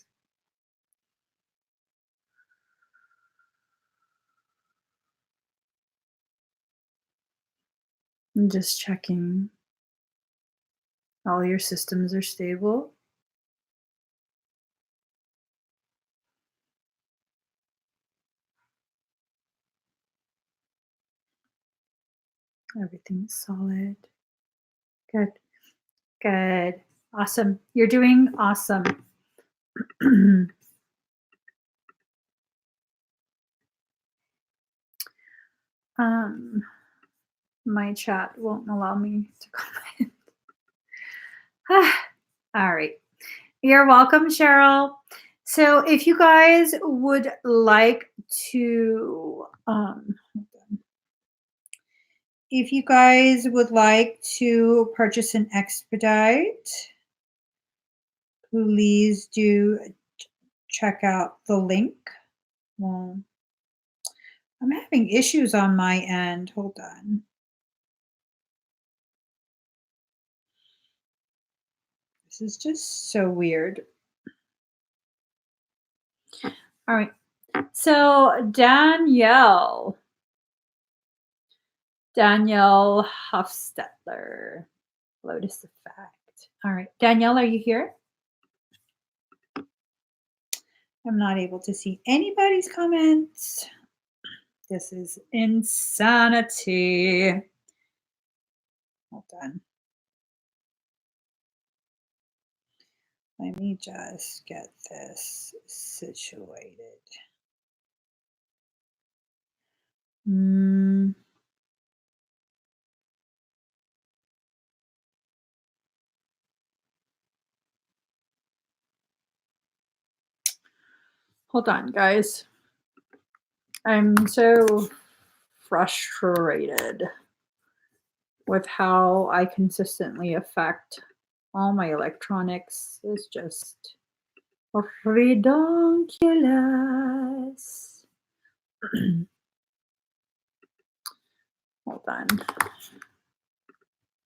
And just checking all your systems are stable. Everything's solid. Good. Good. Awesome. You're doing awesome. My chat won't allow me to comment. All right. You're welcome, Cheryl. So if you guys would like to, purchase an expedite, please do check out the link. Well, I'm having issues on my end. Hold on. This is just so weird. All right. So Danielle Hofstetler, Lotus Effect. All right. Danielle, are you here? I'm not able to see anybody's comments. This is insanity. Hold on. Let me just get this situated. Hold on, guys. I'm so frustrated with how I consistently affect all my electronics. It's just redonkulous. Hold on. Let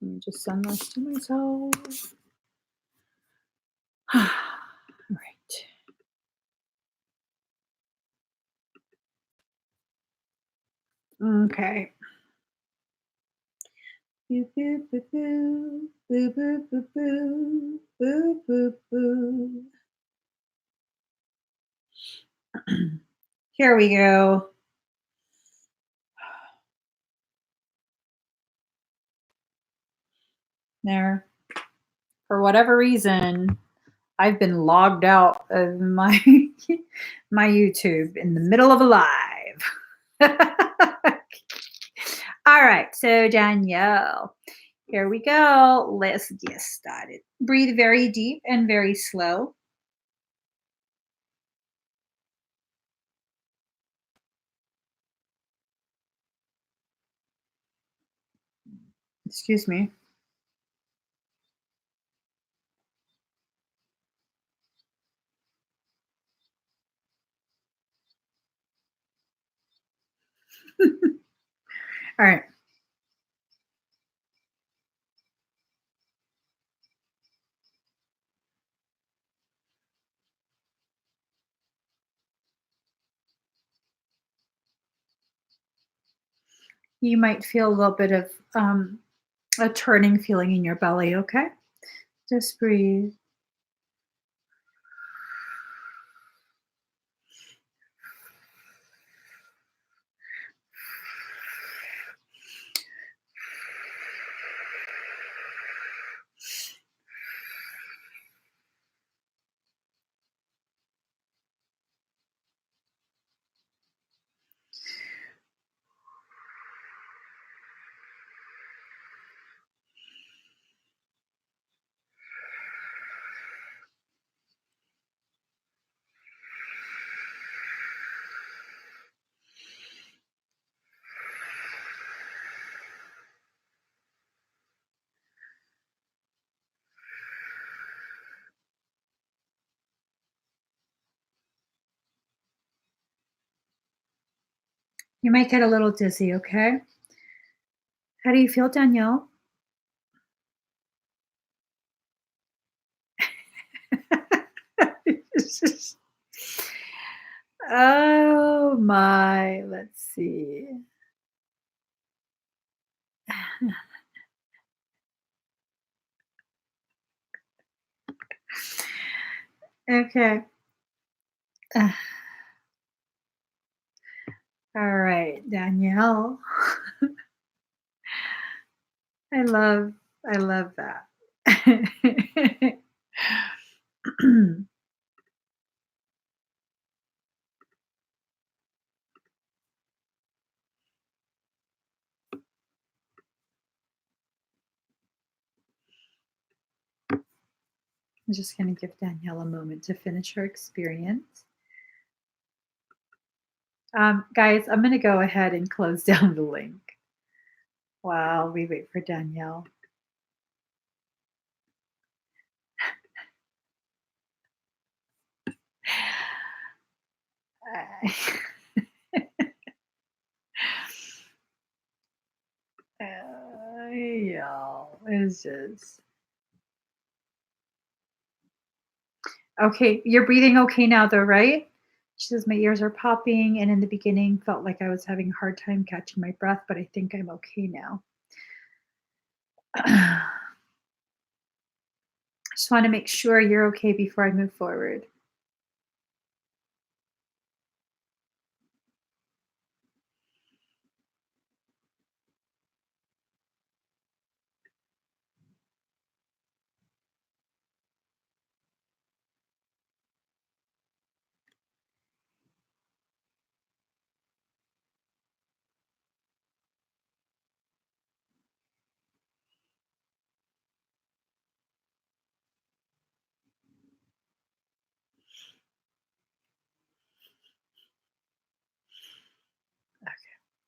me just send this to myself. All right. Okay. Boo, boo, boo, boo. Boo, boo, boo, boo. Boo, boo, boo. Here we go. There. For whatever reason, I've been logged out of my my YouTube in the middle of a live. All right, so Danielle, here we go. Let's get started. Breathe very deep and very slow. Excuse me. All right. You might feel a little bit of a turning feeling in your belly, okay? Just breathe. You might get a little dizzy, okay? How do you feel, Danielle? Oh my, let's see. Okay. Uh, all right, Danielle. I love that. I'm just going to give Danielle a moment to finish her experience. Guys, I'm going to go ahead and close down the link while we wait for Danielle. Y'all, it's just okay. You're breathing okay now, though, right? She says, my ears are popping, and in the beginning, felt like I was having a hard time catching my breath, but I think I'm okay now. Just want to make sure you're okay before I move forward.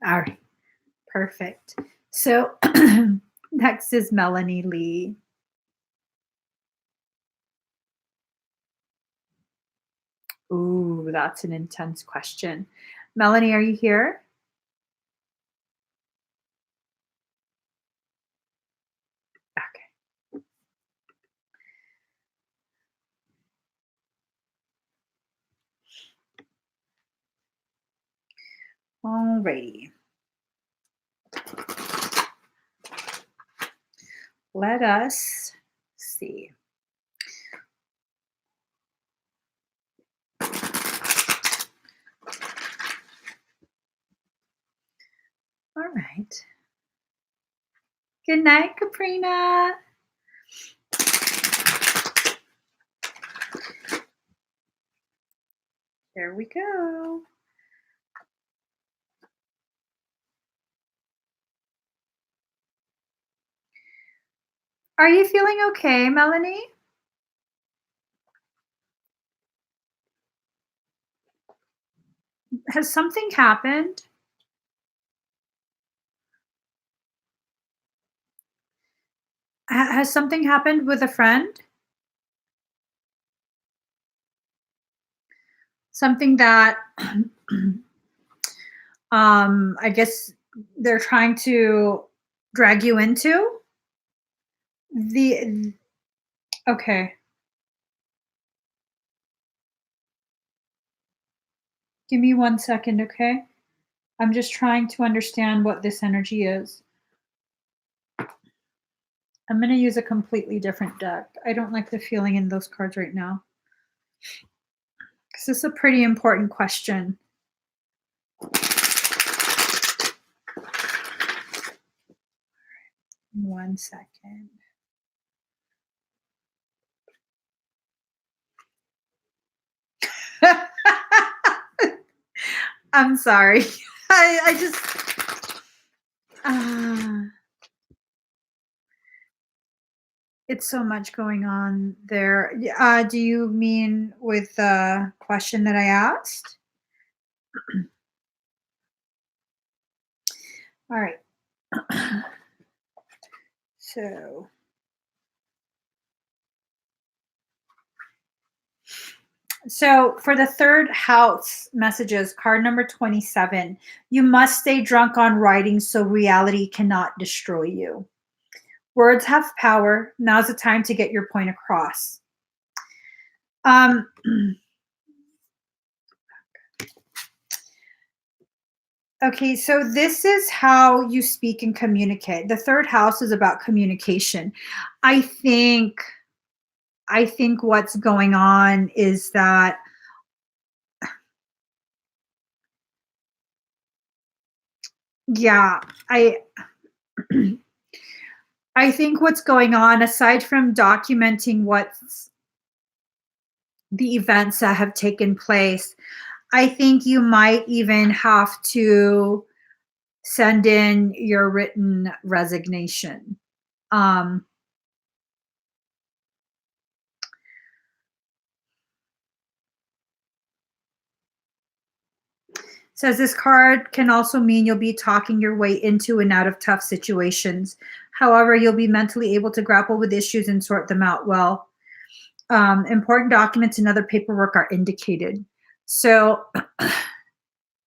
All right, perfect. So next is Melanie Lee. Ooh, that's an intense question. Melanie, are you here? Okay. All righty. Let us see. All right. Good night, Caprina. There we go. Are you feeling okay, Melanie? Has something happened? Has something happened with a friend? Something that I guess they're trying to drag you into? The okay. Give me 1 second, okay? I'm just trying to understand what this energy is. I'm going to use a completely different deck. I don't like the feeling in those cards right now. Because this is a pretty important question. 1 second. I'm sorry. I just it's so much going on there. Do you mean with the question that I asked? All right. So So for the third house messages, card number 27, you must stay drunk on writing so reality cannot destroy you. Words have power. Now's the time to get your point across. Um, okay, so this is how you speak and communicate. The third house is about communication. I think what's going on is that yeah, I think what's going on, aside from documenting what's the events that have taken place, I think you might even have to send in your written resignation. Um, Says this card can also mean you'll be talking your way into and out of tough situations. However, you'll be mentally able to grapple with issues and sort them out well. Important documents and other paperwork are indicated. So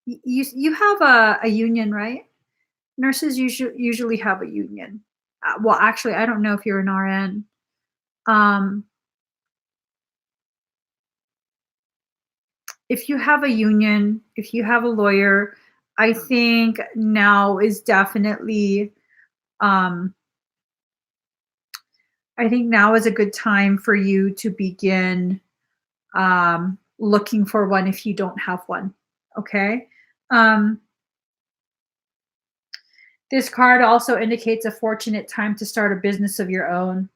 you have a union, right? Nurses usually have a union. Well, actually, I don't know if you're an RN. Um, if you have a union, if you have a lawyer, I think now is definitely um, I think now is a good time for you to begin looking for one if you don't have one. Okay. Um, this card also indicates a fortunate time to start a business of your own,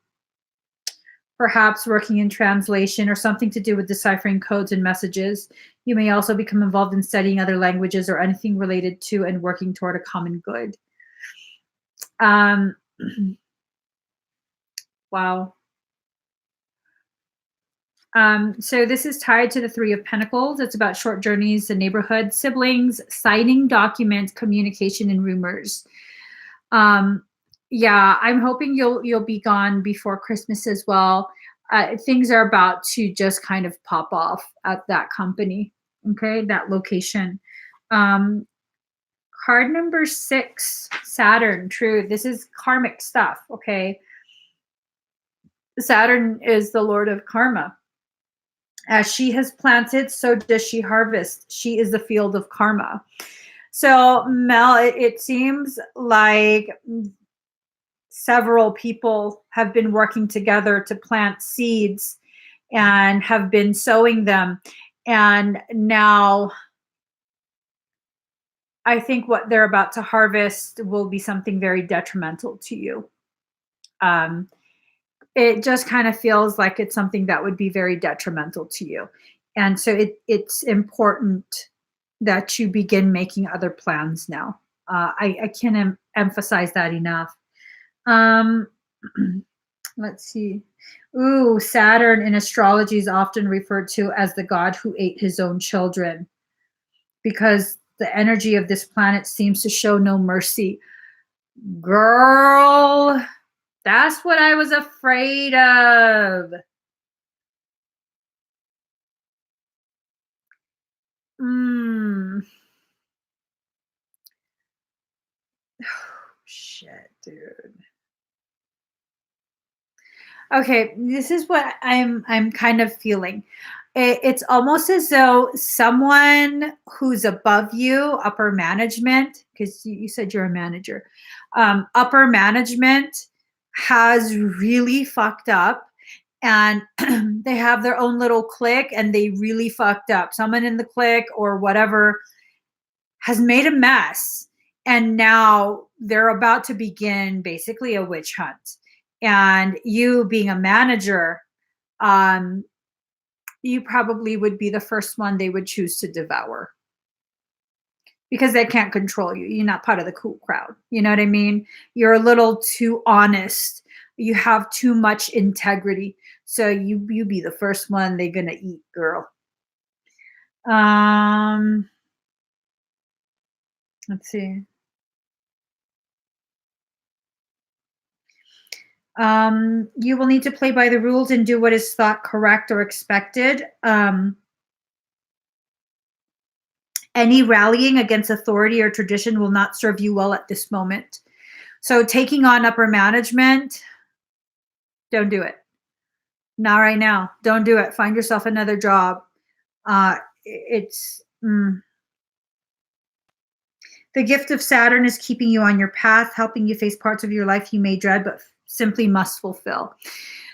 perhaps working in translation or something to do with deciphering codes and messages. You may also become involved in studying other languages or anything related to and working toward a common good. Um, wow. So this is tied to the Three of Pentacles. It's about short journeys, the neighborhood, siblings, signing documents, communication, and rumors. Yeah, I'm hoping you'll be gone before Christmas as well. Things are about to just kind of pop off at that company. Okay, that location. Um, Card number 6, Saturn. True, this is karmic stuff. Okay, Saturn is the lord of karma. As she has planted, so does she harvest. She is the field of karma. So, Mel, it seems like several people have been working together to plant seeds and have been sowing them. And now I think what they're about to harvest will be something very detrimental to you. Um, it just kind of feels like it's something that would be very detrimental to you. And so it's important that you begin making other plans now. I can't emphasize that enough. Um, let's see. Ooh, Saturn in astrology is often referred to as the god who ate his own children because the energy of this planet seems to show no mercy. Girl, that's what I was afraid of. Mm. Shit, dude. Okay, this is what I'm kind of feeling. It's almost as though someone who's above you, upper management, because you said you're a manager, upper management has really fucked up and they have their own little clique and they really fucked up. Someone in the clique or whatever has made a mess and now they're about to begin basically a witch hunt. And you being a manager, um, you probably would be the first one they would choose to devour because they can't control you. You're not part of the cool crowd. You know what I mean? You're a little too honest. You have too much integrity. So you be the first one they're gonna eat, girl. Um, let's see. You will need to play by the rules and do what is thought correct or expected. Any rallying against authority or tradition will not serve you well at this moment. So taking on upper management, don't do it. Not right now. Don't do it. Find yourself another job. The gift of Saturn is keeping you on your path, helping you face parts of your life you may dread, but simply must fulfill.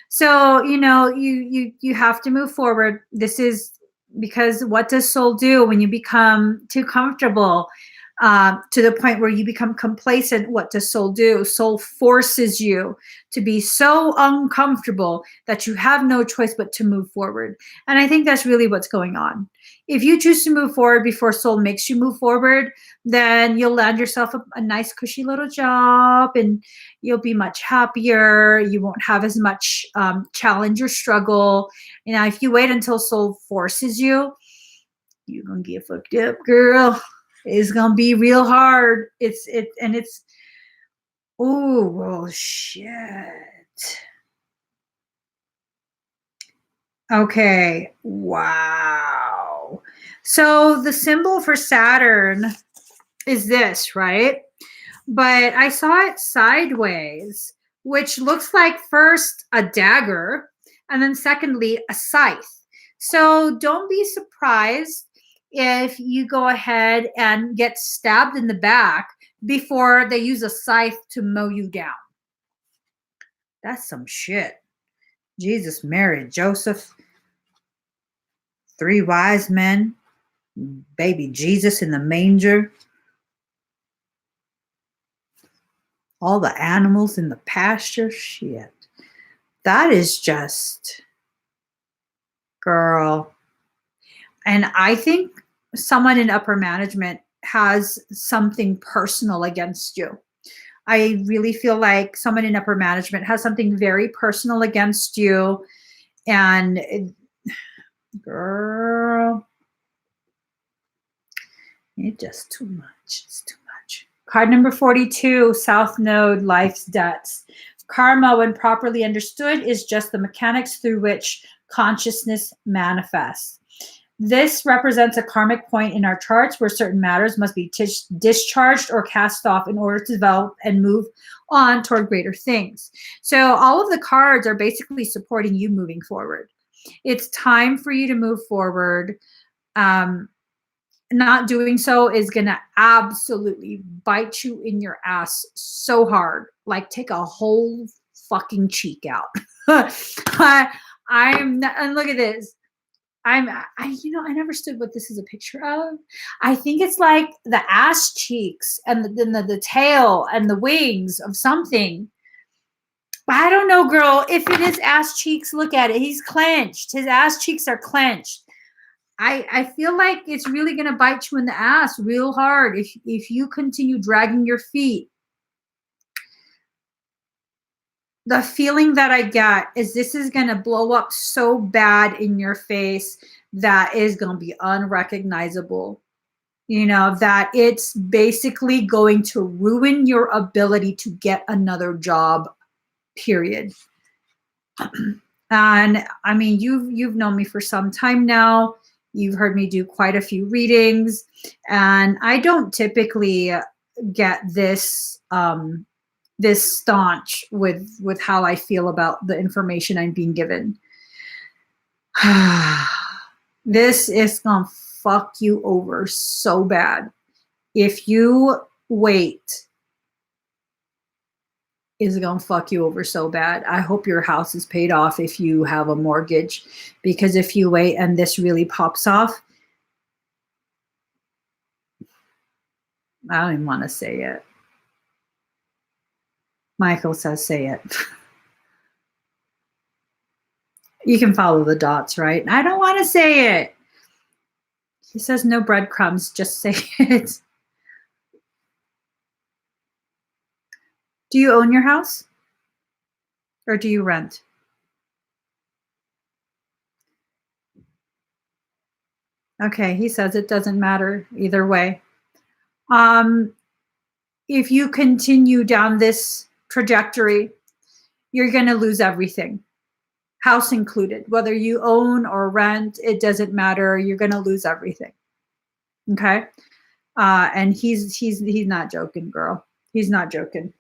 So, you have to move forward. This is because what does soul do when you become too comfortable to the point where you become complacent? What does soul do? Soul forces you to be so uncomfortable that you have no choice but to move forward. And I think that's really what's going on. If you choose to move forward before soul makes you move forward, then you'll land yourself a nice cushy little job and you'll be much happier. You won't have as much challenge or struggle. If you wait until soul forces you, you're gonna get fucked up, girl. It's gonna be real hard. Oh well, shit. Okay. Wow. So the symbol for Saturn is this, right? But I saw it sideways, which looks like first a dagger and then secondly a scythe. So don't be surprised if you go ahead and get stabbed in the back before they use a scythe to mow you down. That's some shit. Jesus, Mary, Joseph, 3 wise men, baby Jesus in the manger, all the animals in the pasture. Shit. That is just, girl. And I think someone in upper management has something personal against you. I really feel like someone in upper management has something very personal against you. And girl, it's just too much. It's too much. Card number 42, South Node, Life's Debts. Karma, when properly understood, is just the mechanics through which consciousness manifests. This represents a karmic point in our charts where certain matters must be discharged or cast off in order to develop and move on toward greater things. So all of the cards are basically supporting you moving forward. It's time for you to move forward. Not doing so is going to absolutely bite you in your ass so hard. Like take a whole fucking cheek out. And look at this. I never understood what this is a picture of. I think it's like the ass cheeks and the tail and the wings of something. But I don't know, girl. If it is ass cheeks, look at it. He's clenched. His ass cheeks are clenched. I feel like it's really going to bite you in the ass real hard if you continue dragging your feet. The feeling that I get is this is going to blow up so bad in your face that is going to be unrecognizable. That it's basically going to ruin your ability to get another job, period. And I mean, you've known me for some time now. You've heard me do quite a few readings, and I don't typically get this this staunch with how I feel about the information I'm being given. This is gonna fuck you over so bad. If you wait, is gonna fuck you over so bad. I hope your house is paid off if you have a mortgage, because if you wait and this really pops off, I don't even want to say it. Michael says, say it. You can follow the dots, right? I don't want to say it. He says, no breadcrumbs, just say it. Do you own your house? Or do you rent? Okay, he says it doesn't matter either way. If you continue down this trajectory, you're going to lose everything, house included. Whether you own or rent, it doesn't matter. You're going to lose everything. Okay. And he's not joking, girl. He's not joking.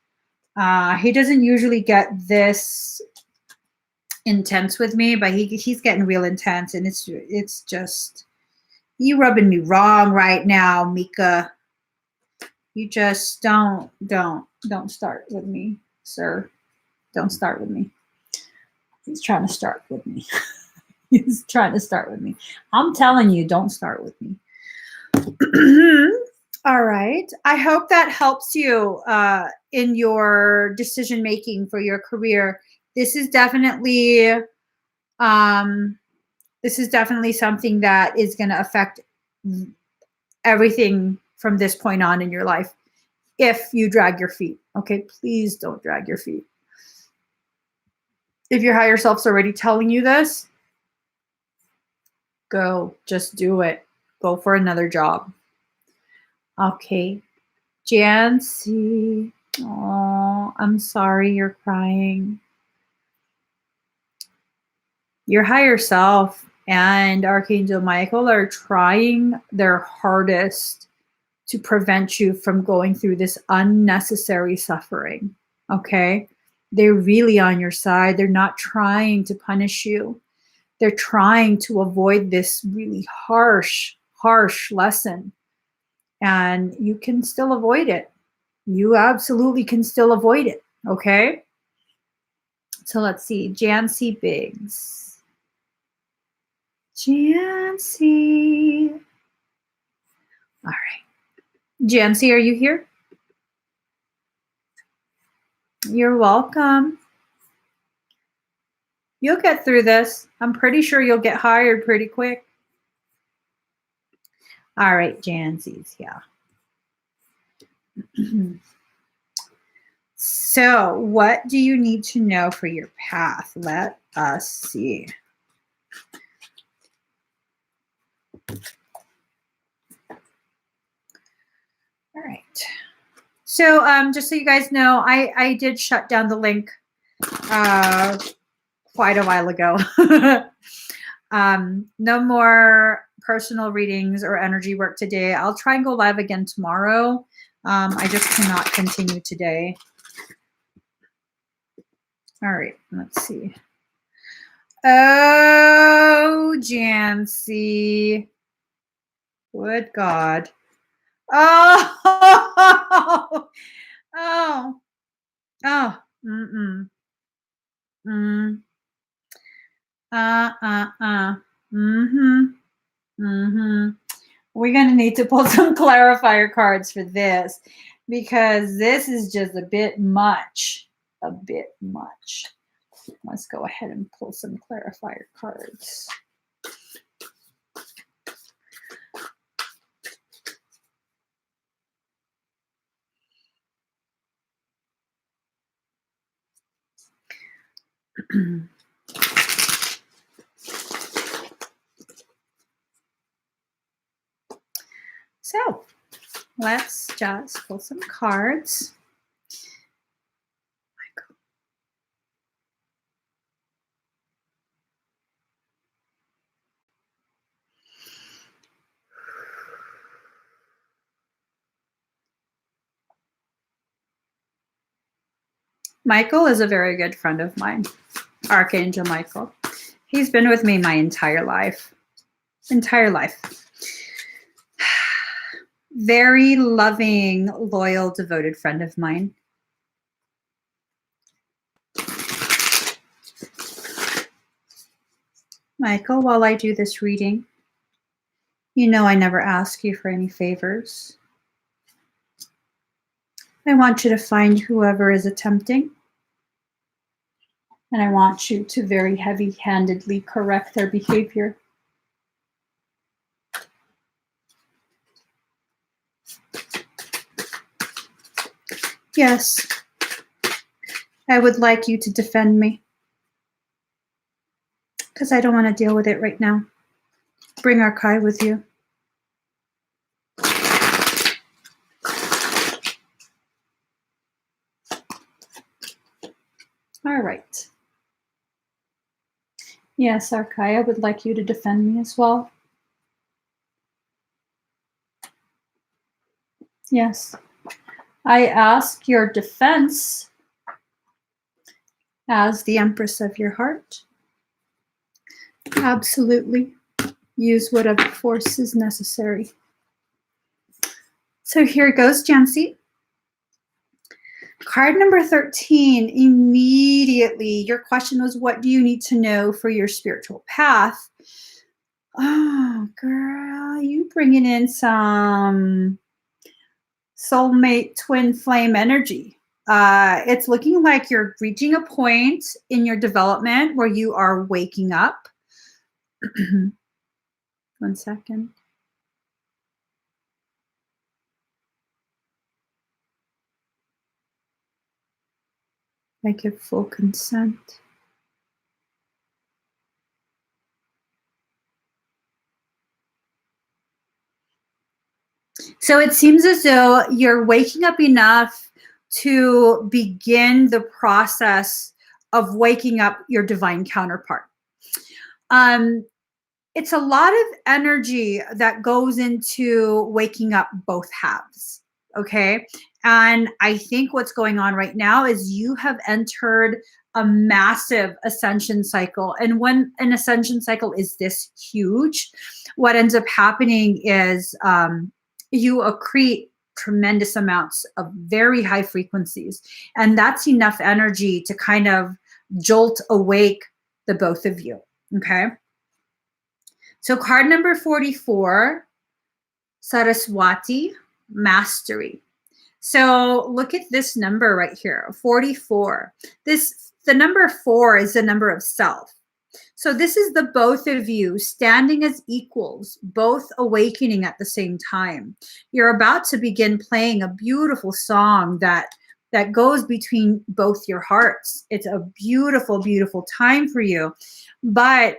He doesn't usually get this intense with me, but he's getting real intense, and it's just, you rubbing me wrong right now, Mika. You just don't start with me, sir. Don't start with me. He's trying to start with me. He's trying to start with me. I'm telling you, don't start with me. All right. I hope that helps you in your decision making for your career. This is definitely something that is going to affect everything from this point on in your life. If you drag your feet, okay, please don't drag your feet. If your higher self's already telling you this, go, just do it. Go for another job. Okay, Jancy. Oh, I'm sorry you're crying. Your higher self and Archangel Michael are trying their hardest to prevent you from going through this unnecessary suffering. Okay? They're really on your side. They're not trying to punish you. They're trying to avoid this really harsh lesson. And you can still avoid it. You absolutely can still avoid it. Okay? So let's see. Jancy Biggs. Jancy. All right. Jancy, are you here? You're welcome. You'll get through this. I'm pretty sure you'll get hired pretty quick. All right, Jancy's here. So, what do you need to know for your path? Let us see. All right. So, just so you guys know, I did shut down the link quite a while ago. No more personal readings or energy work today. I'll try and go live again tomorrow. I just cannot continue today. All right, let's see. Oh, Jancy. Good God. Oh, oh, oh, mm-mm. Mm-hmm. Mm-hmm. We're going to need to pull some clarifier cards for this because this is just a bit much. A bit much. Let's go ahead and pull some clarifier cards. So let's just pull some cards. Michael is a very good friend of mine, Archangel Michael. He's been with me my entire life. Very loving, loyal, devoted friend of mine. Michael, while I do this reading, you know I never ask you for any favors. I want you to find whoever is attempting, and I want you to very heavy-handedly correct their behavior. Yes, I would like you to defend me, because I don't want to deal with it right now. Bring Arkai with you. All right. Yes, Arkai, I would like you to defend me as well. Yes. I ask your defense as the Empress of your heart. Absolutely. Use whatever force is necessary. So here goes, Jancy. Card number 13, immediately, your question was, what do you need to know for your spiritual path? Oh, girl, you bringing in some soulmate twin flame energy. It's looking like you're reaching a point in your development where you are waking up. 1 second. I give full consent. So it seems as though you're waking up enough to begin the process of waking up your divine counterpart. It's a lot of energy that goes into waking up both halves. Okay. And I think what's going on right now is you have entered a massive ascension cycle. And when an ascension cycle is this huge, what ends up happening is you accrete tremendous amounts of very high frequencies. And that's enough energy to kind of jolt awake the both of you. Okay. So card number 44, Saraswati, Mastery. So look at this number right here, 44. The number 4 is the number of self. So this is the both of you standing as equals, both awakening at the same time. You're about to begin playing a beautiful song that goes between both your hearts. It's a beautiful, beautiful time for you. But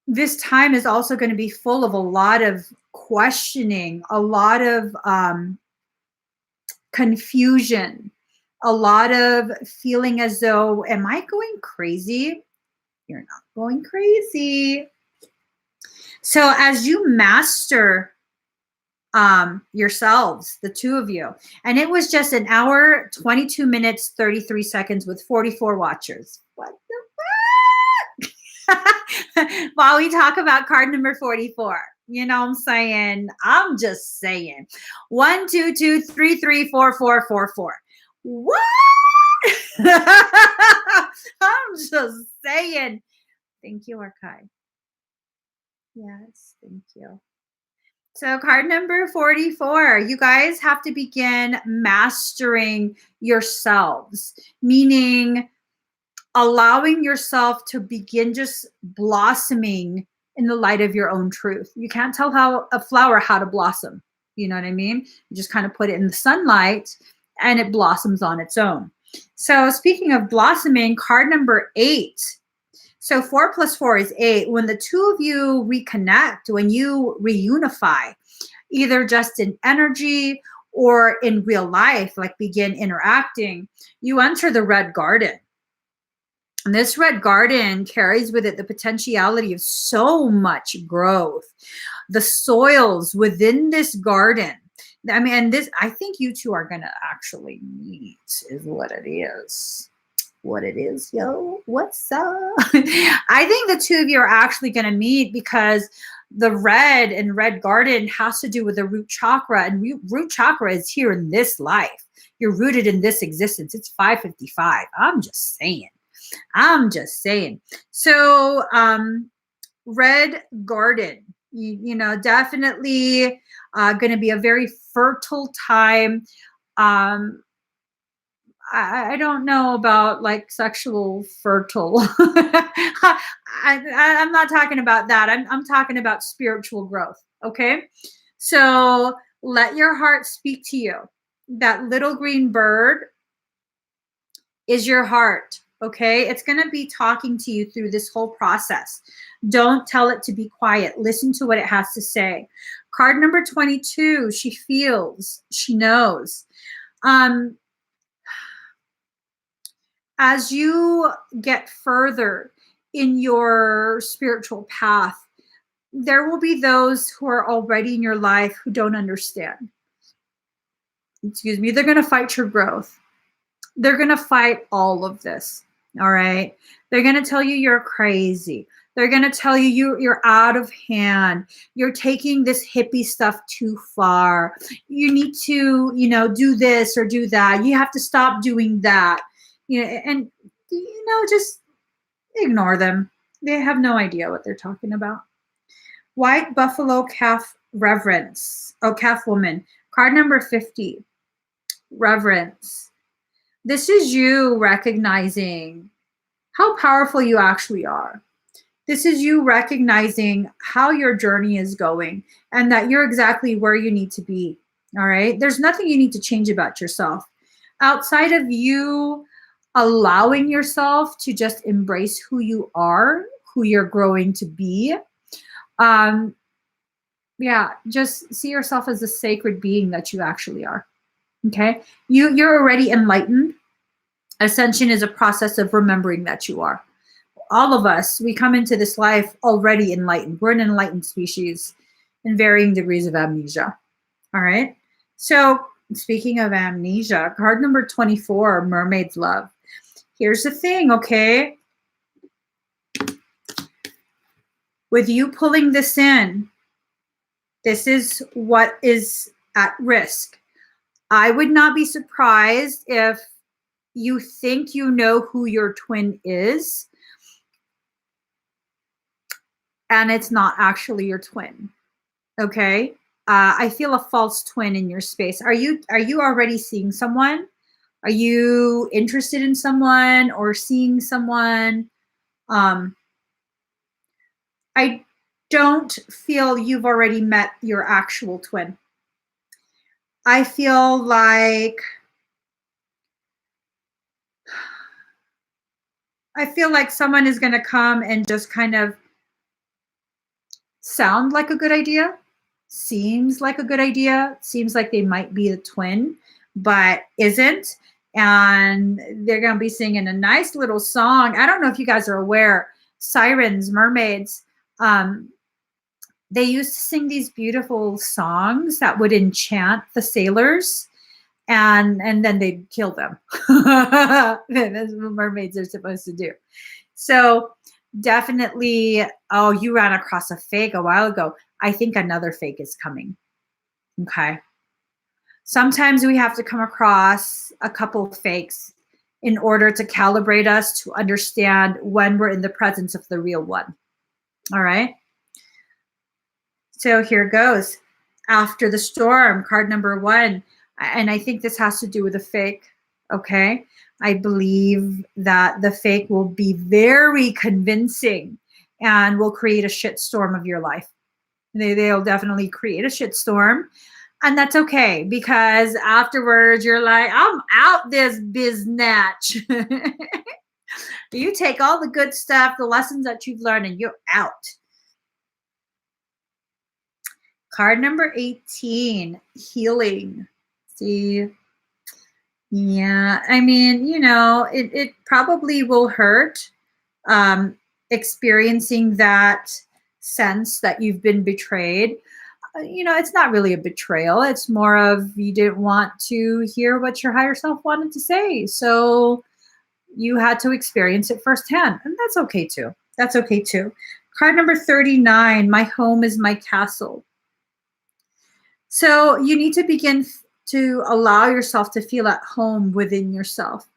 this time is also going to be full of a lot of questioning, a lot of confusion, a lot of feeling as though, am I going crazy? You're not going crazy. So as you master yourselves, the two of you, and it was just an hour, 22 minutes, 33 seconds with 44 watchers. What the fuck? While we talk about card number 44. You know what I'm saying? I'm just saying. 1, 2, 2, 3, 3, 4, 4, 4, 4. What? I'm just saying. Thank you, Archive. Yes, thank you. So card number 44, you guys have to begin mastering yourselves, meaning allowing yourself to begin just blossoming in the light of your own truth. You can't tell how a flower how to blossom. You know what I mean? You just kind of put it in the sunlight and it blossoms on its own. So speaking of blossoming, card number 8. So 4 plus 4 is 8. When the two of you reconnect, when you reunify, either just in energy or in real life, like begin interacting, you enter the red garden. And this red garden carries with it the potentiality of so much growth. The soils within this garden, I mean, I think you two are going to actually meet is what it is. What it is, yo, what's up? I think the two of you are actually going to meet because the red and red garden has to do with the root chakra, and root chakra is here in this life. You're rooted in this existence. It's 555. I'm just saying. So red garden, you know, definitely going to be a very fertile time. I don't know about like sexual fertile. I'm not talking about that. I'm talking about spiritual growth. Okay. So let your heart speak to you. That little green bird is your heart. Okay. It's going to be talking to you through this whole process. Don't tell it to be quiet. Listen to what it has to say. Card number 22. She feels, she knows. As you get further in your spiritual path, there will be those who are already in your life who don't understand. excuse me, they're going to fight your growth. They're going to fight all of this. All right. They're going to tell you you're crazy. They're going to tell you you're out of hand. You're taking this hippie stuff too far. You need to, do this or do that. You have to stop doing that. And just ignore them. They have no idea what they're talking about. White buffalo calf reverence. Oh, calf woman. Card number 50. Reverence. This is you recognizing how powerful you actually are. This is you recognizing how your journey is going and that you're exactly where you need to be. All right. There's nothing you need to change about yourself. Outside of you allowing yourself to just embrace who you are, who you're growing to be. Just see yourself as the sacred being that you actually are. Okay. You're already enlightened. Ascension is a process of remembering that you are. All of us, we come into this life already enlightened. We're an enlightened species in varying degrees of amnesia. All right. So speaking of amnesia, card number 24, Mermaid's Love. Here's the thing, okay? With you pulling this in, this is what is at risk. I would not be surprised if you think you know who your twin is, and it's not actually your twin. Okay. I feel a false twin in your space. Are you already seeing someone? Are you interested in someone or seeing someone? I don't feel you've already met your actual twin. I feel like someone is going to come and just kind of sound like a good idea, seems like a good idea, seems like they might be the twin, but isn't. And they're going to be singing a nice little song. I don't know if you guys are aware, sirens, mermaids, they used to sing these beautiful songs that would enchant the sailors, and then they'd kill them. That's what mermaids are supposed to do. So definitely, you ran across a fake a while ago. I think another fake is coming. Okay. Sometimes we have to come across a couple of fakes in order to calibrate us to understand when we're in the presence of the real one. All right. So here goes. After the storm, card number 1. And I think this has to do with a fake. Okay. I believe that the fake will be very convincing and will create a shitstorm of your life. They'll definitely create a shitstorm. And that's okay, because afterwards you're like, I'm out this biznatch. You take all the good stuff, the lessons that you've learned, and you're out. Card number 18, healing. See, yeah, I mean, it probably will hurt experiencing that sense that you've been betrayed. It's not really a betrayal. It's more of you didn't want to hear what your higher self wanted to say. So you had to experience it firsthand. And that's okay too. That's okay too. Card number 39, my home is my castle. So you need to begin to allow yourself to feel at home within yourself.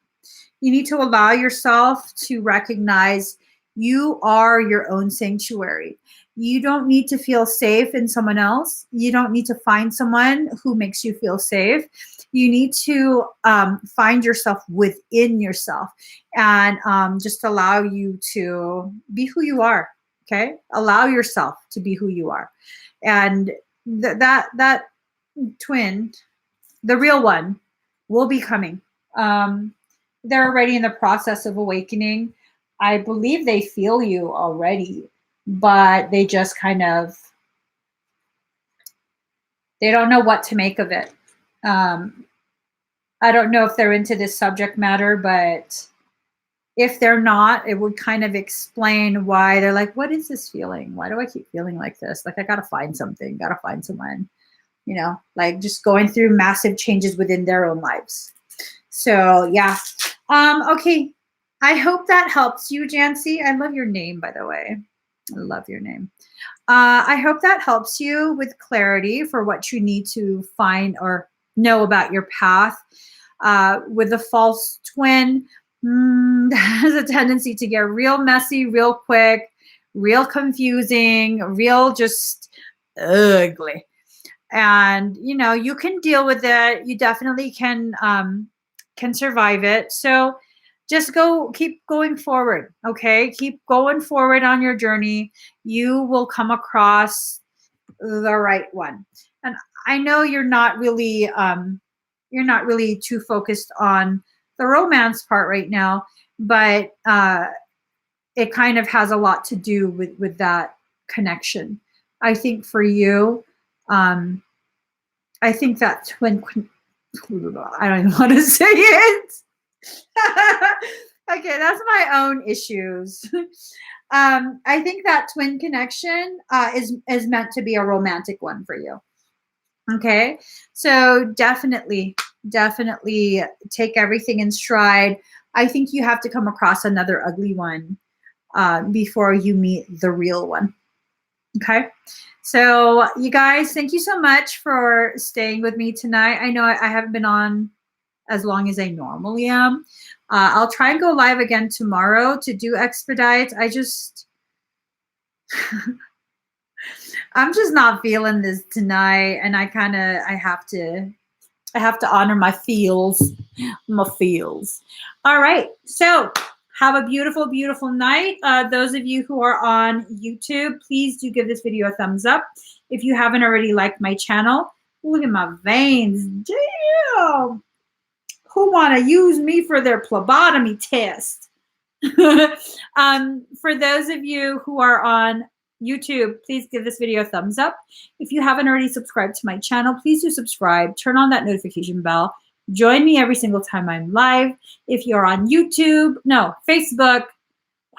You need to allow yourself to recognize you are your own sanctuary. You don't need to feel safe in someone else. You don't need to find someone who makes you feel safe. You need to find yourself within yourself and just allow you to be who you are. Okay? Allow yourself to be who you are. And that twin, the real one, will be coming. They're already in the process of awakening. I believe they feel you already, but they just kind of, they don't know what to make of it. I don't know if they're into this subject matter, but if they're not, it would kind of explain why they're like, what is this feeling? Why do I keep feeling like this? Like, I got to find something, got to find someone. you know, like just going through massive changes within their own lives. So yeah. Okay. I hope that helps you, Jancy. I love your name, by the way. I love your name. I hope that helps you with clarity for what you need to find or know about your path. With the false twin, has a tendency to get real messy, real quick, real confusing, real just ugly. And you know, you can deal with it. You definitely can survive it. So just keep going forward. Okay, keep going forward on your journey. You will come across the right one. And I know you're not really too focused on the romance part right now, but it kind of has a lot to do with that connection. I think for you, I think that twin, I don't even want to say it. Okay, that's my own issues. I think that twin connection is meant to be a romantic one for you. Okay, so definitely take everything in stride. I think you have to come across another ugly one before you meet the real one. Okay, so you guys, thank you so much for staying with me tonight. I know I haven't been on as long as I normally am. I'll try and go live again tomorrow to do expedite. I'm just not feeling this tonight, and I have to honor my feels. All right, so have a beautiful, beautiful night. Those of you who are on YouTube, please do give this video a thumbs up. If you haven't already liked my channel, look at my veins. Damn. Who want to use me for their phlebotomy test? For those of you who are on YouTube, please give this video a thumbs up. If you haven't already subscribed to my channel, please do subscribe. Turn on that notification bell. Join me every single time I'm live. If you're on Facebook,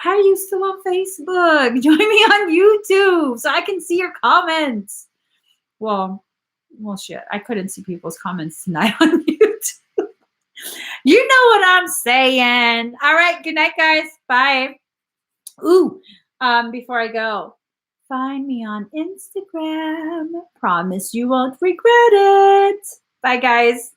why are you still on Facebook? Join me on YouTube so I can see your comments. Well, shit. I couldn't see people's comments tonight on YouTube. You know what I'm saying. All right. Good night, guys. Bye. Ooh, before I go, find me on Instagram. Promise you won't regret it. Bye, guys.